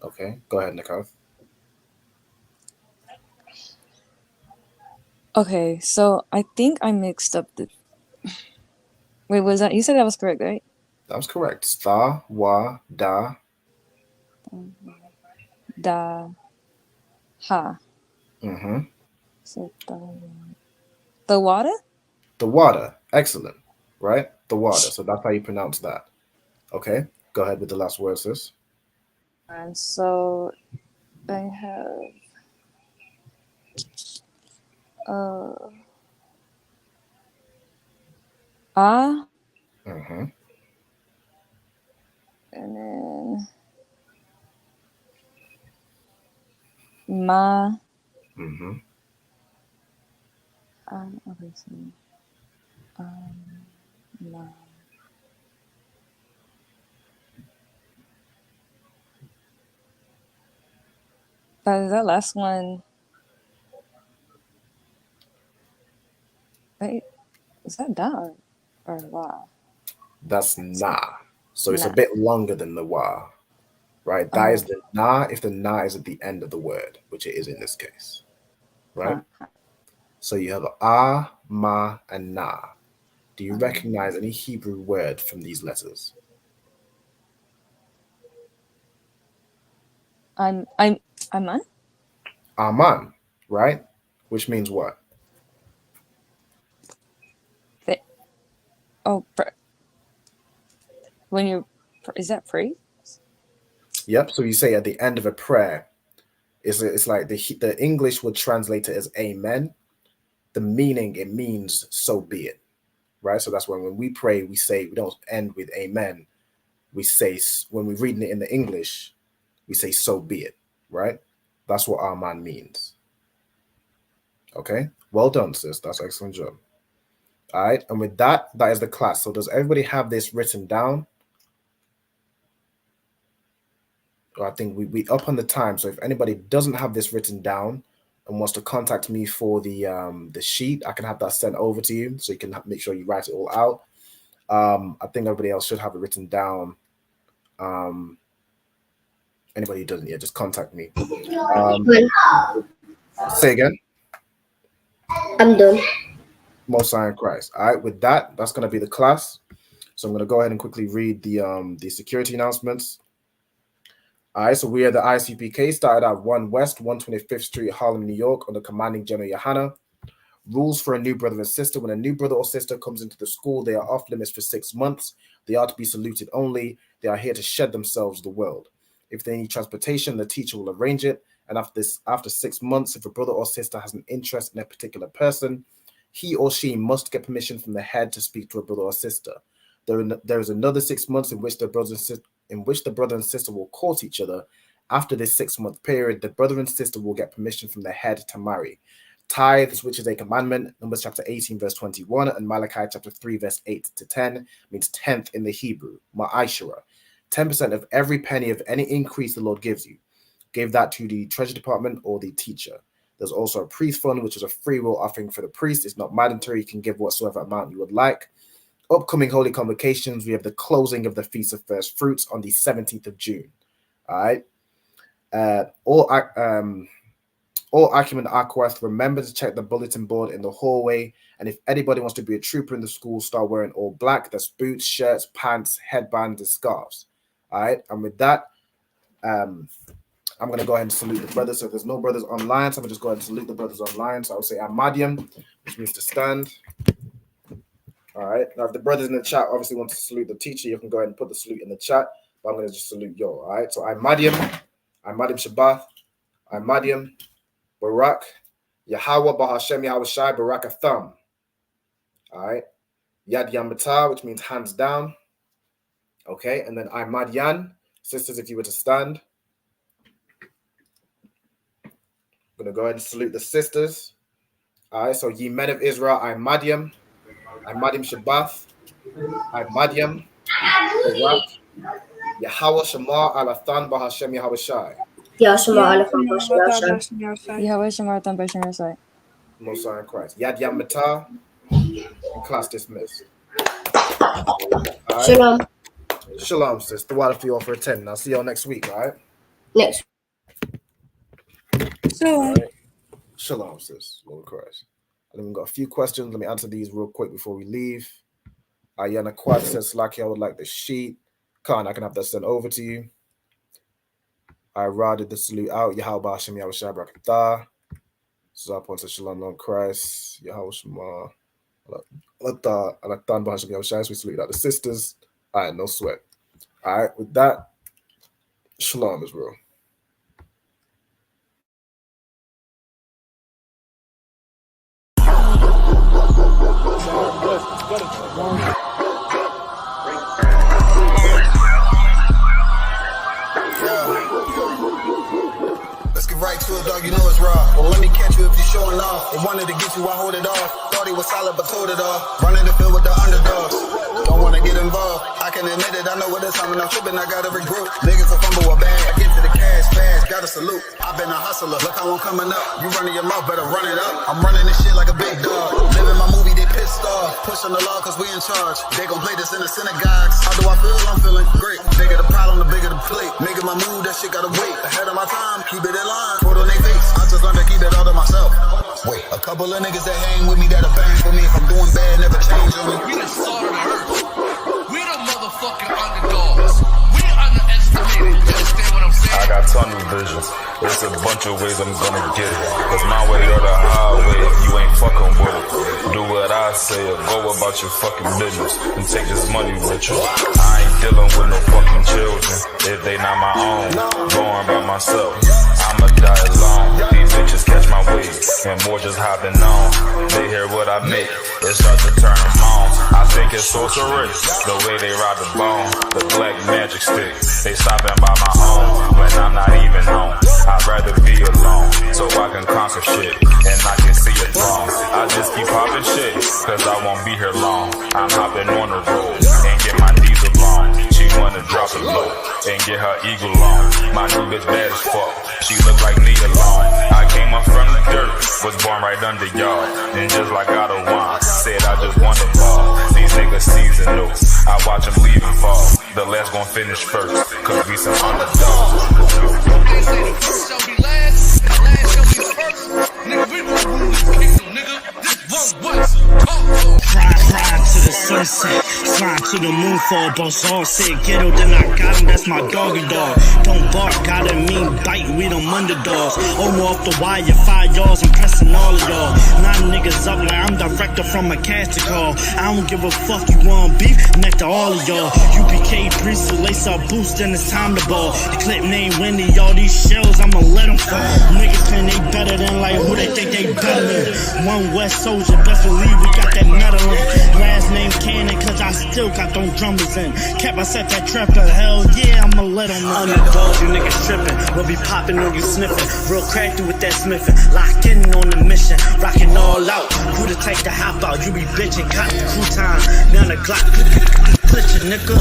Okay, go ahead, Nicole. Okay, so I think I mixed up the. Wait, was that? You said that was correct, right? That was correct. Sta, Wa, Da. Da. Ha. So the water? The water. Excellent. Right? The water. So that's how you pronounce that. Okay, go ahead with the last word, sis. And so I have Ah. And then Ma. Okay, so Ma. But is that last one? Wait, is that Da or Wa? That's Na. So it's a bit longer than the Wa. Right? That is the Na if the Na is at the end of the word, which it is in this case. Right? So you have Ah, Ma, and Na. Do you recognize any Hebrew word from these letters? Aman? Aman, right? Which means what? When you're, is that praise? Yep. So you say at the end of a prayer, it's like the English would translate it as amen. The meaning, it means so be it, right? So that's when we pray, we say, we don't end with amen. We say, when we're reading it in the English, we say so be it, right? That's what Aman means. Okay. Well done, sis. That's an excellent job. All right. And with that, that is the class. So does everybody have this written down? I think we up on the time. So if anybody doesn't have this written down, and wants to contact me for the sheet, I can have that sent over to you, so you can make sure you write it all out. I think everybody else should have it written down. Anybody who doesn't yet, just contact me. Say again. I'm done. Most High in Christ. All right, with that, that's going to be the class. So I'm going to go ahead and quickly read the security announcements. All right, so we are the ISUPK, started at 1 West, 125th Street, Harlem, New York, under commanding General Yohana. Rules for a new brother and sister. When a new brother or sister comes into the school, they are off limits for 6 months. They are to be saluted only. They are here to shed themselves the world. If they need transportation, the teacher will arrange it. And after 6 months, if a brother or sister has an interest in a particular person, he or she must get permission from the head to speak to a brother or sister. There is another 6 months in which the brother and sister will court each other. After this 6-month period, the brother and sister will get permission from the head to marry. Tithes, which is a commandment, Numbers chapter 18, verse 21, and Malachi chapter 3, verse 8 to 10, means 10th in the Hebrew, ma'ashara. 10% of every penny of any increase the Lord gives you. Give that to the treasury department or the teacher. There's also a priest fund, which is a free will offering for the priest. It's not mandatory. You can give whatsoever amount you would like. Upcoming holy convocations, we have the closing of the Feast of First Fruits on the 17th of June. All right. All Acumen Aquath, remember to check the bulletin board in the hallway. And if anybody wants to be a trooper in the school, start wearing all black. That's boots, shirts, pants, headbands, and scarves. All right. And with that, I'm going to go ahead and salute the brothers. So if there's no brothers online, so I'm going to just go ahead and salute the brothers online. So I would say Ahmadian, which means to stand. All right. Now, if the brothers in the chat obviously want to salute the teacher, you can go ahead and put the salute in the chat. But I'm going to just salute you. All right. So Ahmadian Shabbat, Ahmadian, Barak, Yahweh Bahashem Yahweh Shai, Barak Atham. All right. Yad Yamata, which means hands down. Okay. And then Ahmadian, sisters, if you were to stand. I'm going to go ahead and salute the sisters. All right. So ye men of Israel, Ahmadian Shabbat, Ahmadian, Barak, Yahweh Shema Alathan Bahashem Yahweh Shai. Yahweh Shema Alathan Bahashem Yahweh Shema Alathan Bahashem Shai. Most High in Christ. Yad Yamata. And class dismissed. Right. Shalom. Shalom, sis. The water for you all for attending. I'll see y'all next week, all right? Next. Shalom. Right. Shalom, sis. Lord Christ. And then we've got a few questions. Let me answer these real quick before we leave. Ayana Quad says, Slaki, I would like the sheet. Khan, I can have that sent over to you. I did the salute out. Yahweh Hashem Yahweh Shai Barakatah. Zapon says, Shalom, Lord Christ. Yahweh Shema. Alatan Bahashem Yahweh Shai. So we salute out the sisters. All right, no sweat. All right, with that, Shalom, Israel. Let's get right to it, dog. You know it's raw. Well, let me catch you if you're showing off. They wanted to get you, I hold it off. Thought he was solid, but told it off. Running the field with the underdogs. Don't want to get involved. I can admit it. I know what it's coming. I'm tripping. I got every group. Niggas will fumble a bag. I get to the cash fast. Got a salute. I've been a hustler. Look how I'm coming up. You running your mouth, better run it up. I'm running this shit like a big dog. Living my movie, they pissed off. Pushing the law cause we in charge. They gon' play this in the synagogues. How do I feel? I'm feeling great. Bigger the problem, the bigger the plate. Making my move, that shit gotta wait. Ahead of my time, keep it in line. Put on their face. I just learned to keep it all to myself. Wait, a couple of niggas that hang with me that'll bang for me. If I'm doing bad, never change on me. We the salt of the earth. We the motherfucking underdogs. We underestimated. You understand what I'm saying? I got tunnel vision. There's a bunch of ways I'm gonna get it. It's my way or the highway. You ain't fucking with it. Do what I say or go about your fucking business and take this money with you. I ain't dealing with no fucking children if they not my own. Going by myself. I'ma die alone. These bitches catch my wave and more just hopping on. They hear what I make, it starts to turn them on. I think it's sorceress, the way they ride the bone. The black magic stick, they stopping by my home when I'm not even home. I'd rather be alone so I can conquer shit and I can see it wrong. I just keep popping shit cause I won't be here long. I'm hopping on the road and get my diesel long. She wanna drop it low and and get her eagle on. My new bitch bad as fuck, she look like me alone. I came up from the dirt, was born right under y'all. And just like God of wine, said I just want the ball. These niggas seasonal, I watch them leave and fall. The last gon' finish first, cause we some underdogs. Ride to the sunset, slide to the moonfall. Boss all said ghetto, then I got him, that's my doggy dog. Don't bark, gotta mean bite, we them underdogs. Off the wire, 5 yards, I'm pressing all of y'all. 9 niggas up like I'm director from a casting call. I don't give a fuck, you want beef, neck to all of y'all. UPK priest, so lace up boost, then it's time to ball. The clip name Wendy, all these shells, I'ma let them fall. Niggas claim they better than like who they think they better than. One West soldier, best believe we got that metal in. Last name Cannon, cause I still got them drummers in. Kept I set that trap to hell, yeah, I'ma let them know. Underdogs, you niggas tripping, we'll be popping on you sniffing. Real crafty with that smithing, locked in on the mission, rocking all out. Who the type to hop out, you be bitching, got the crew time. Now the Glock, glitch it, nigga.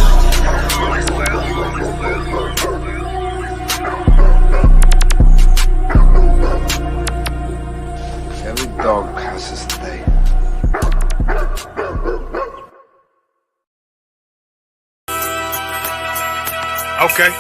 Every dog has his day. Okay.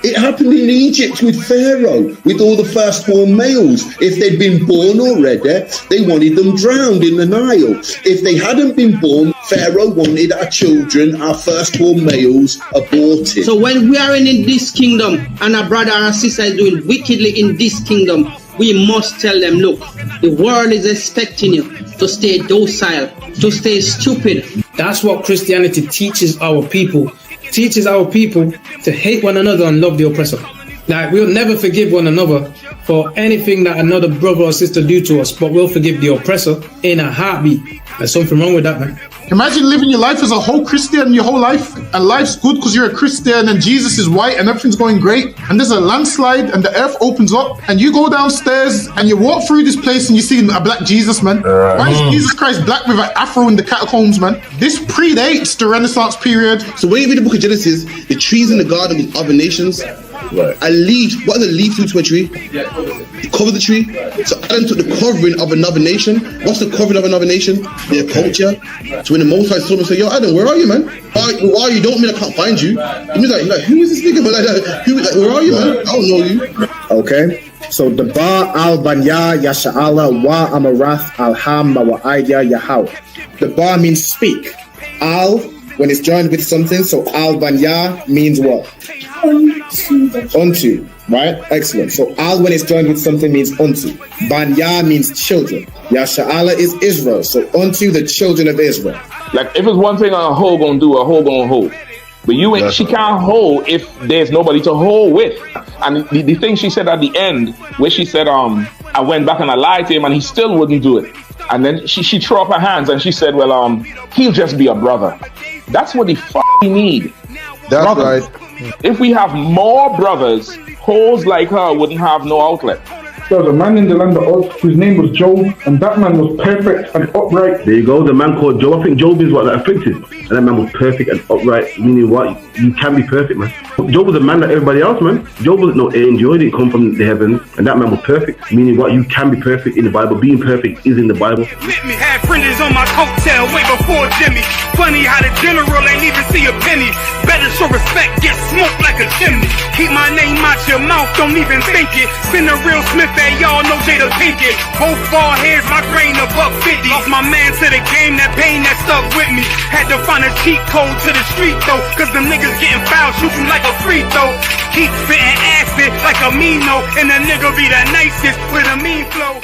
It happened in Egypt with Pharaoh, with all the firstborn males. If they'd been born already, they wanted them drowned in the Nile. If they hadn't been born, Pharaoh wanted our children, our firstborn males, aborted. So when we are in this kingdom and a brother or a sister is doing wickedly in this kingdom, we must tell them, look, the world is expecting you to stay docile, to stay stupid. That's what Christianity teaches our people. Teaches our people to hate one another and love the oppressor. Like, we'll never forgive one another for anything that another brother or sister do to us, but we'll forgive the oppressor in a heartbeat. There's something wrong with that, man. Imagine living your life as a whole Christian your whole life, and life's good because you're a Christian and Jesus is white and everything's going great, and there's a landslide and the earth opens up and you go downstairs and you walk through this place and you see a black Jesus, man. Why is Jesus Christ black with an afro in the catacombs, man? This predates the Renaissance period. So when you read the book of Genesis, the trees in the garden with other nations, a leaf, what is a leaf to a tree? Cover the tree. So Adam took the covering of another nation. What's the covering of another nation? Their culture. So when the Most High saw him and said, yo, Adam, where are you, man? Why are you? Don't mean I can't find you. He was like, who is this nigga? Where are you, man? I don't know you. Okay. So the Ba al Banya Yasha'ala wa Amarath al Ham wa Aidya Yahweh. The Ba means speak. Al, when it's joined with something, so al Banya means what? Unto, right? Excellent. So al when it's joined with something means unto. Banya means children. Yasha'ala is Israel. So unto the children of Israel. Like, if it's one thing a hoe gonna do, a hoe gonna hold. But you ain't, she can't hold if there's nobody to hold with. And the thing she said at the end, where she said, I went back and I lied to him and he still wouldn't do it. And then she threw up her hands and she said, well, he'll just be a brother. That's what he need. That's brothers. right. If we have more brothers, hoes like her wouldn't have no outlet. There was a man in the land of Oz whose name was Job, and that man was perfect and upright. There you go, the man called Job. I think Job is what, that afflicted. And that man was perfect and upright, meaning what? You can be perfect, man. Job was a man like everybody else, man. Job wasn't no angel, he didn't come from the heavens. And that man was perfect, meaning what? You can be perfect in the Bible. Being perfect is in the Bible. Had fringes on my coattail way before Jimmy. Funny how the general ain't even see a penny. Better show respect, get smoked like a chimney. Keep my name out your mouth, don't even think it. Send a real Smith at y'all, no Jada Pinkett. Both ball heads, my grain a $1.50. Lost my man to the game, that pain that stuck with me. Had to find a cheat code to the street though, cause them niggas getting foul, shoot you like a free throw. Keep spitting acid like a Mino, and the nigga be the nicest with a mean flow.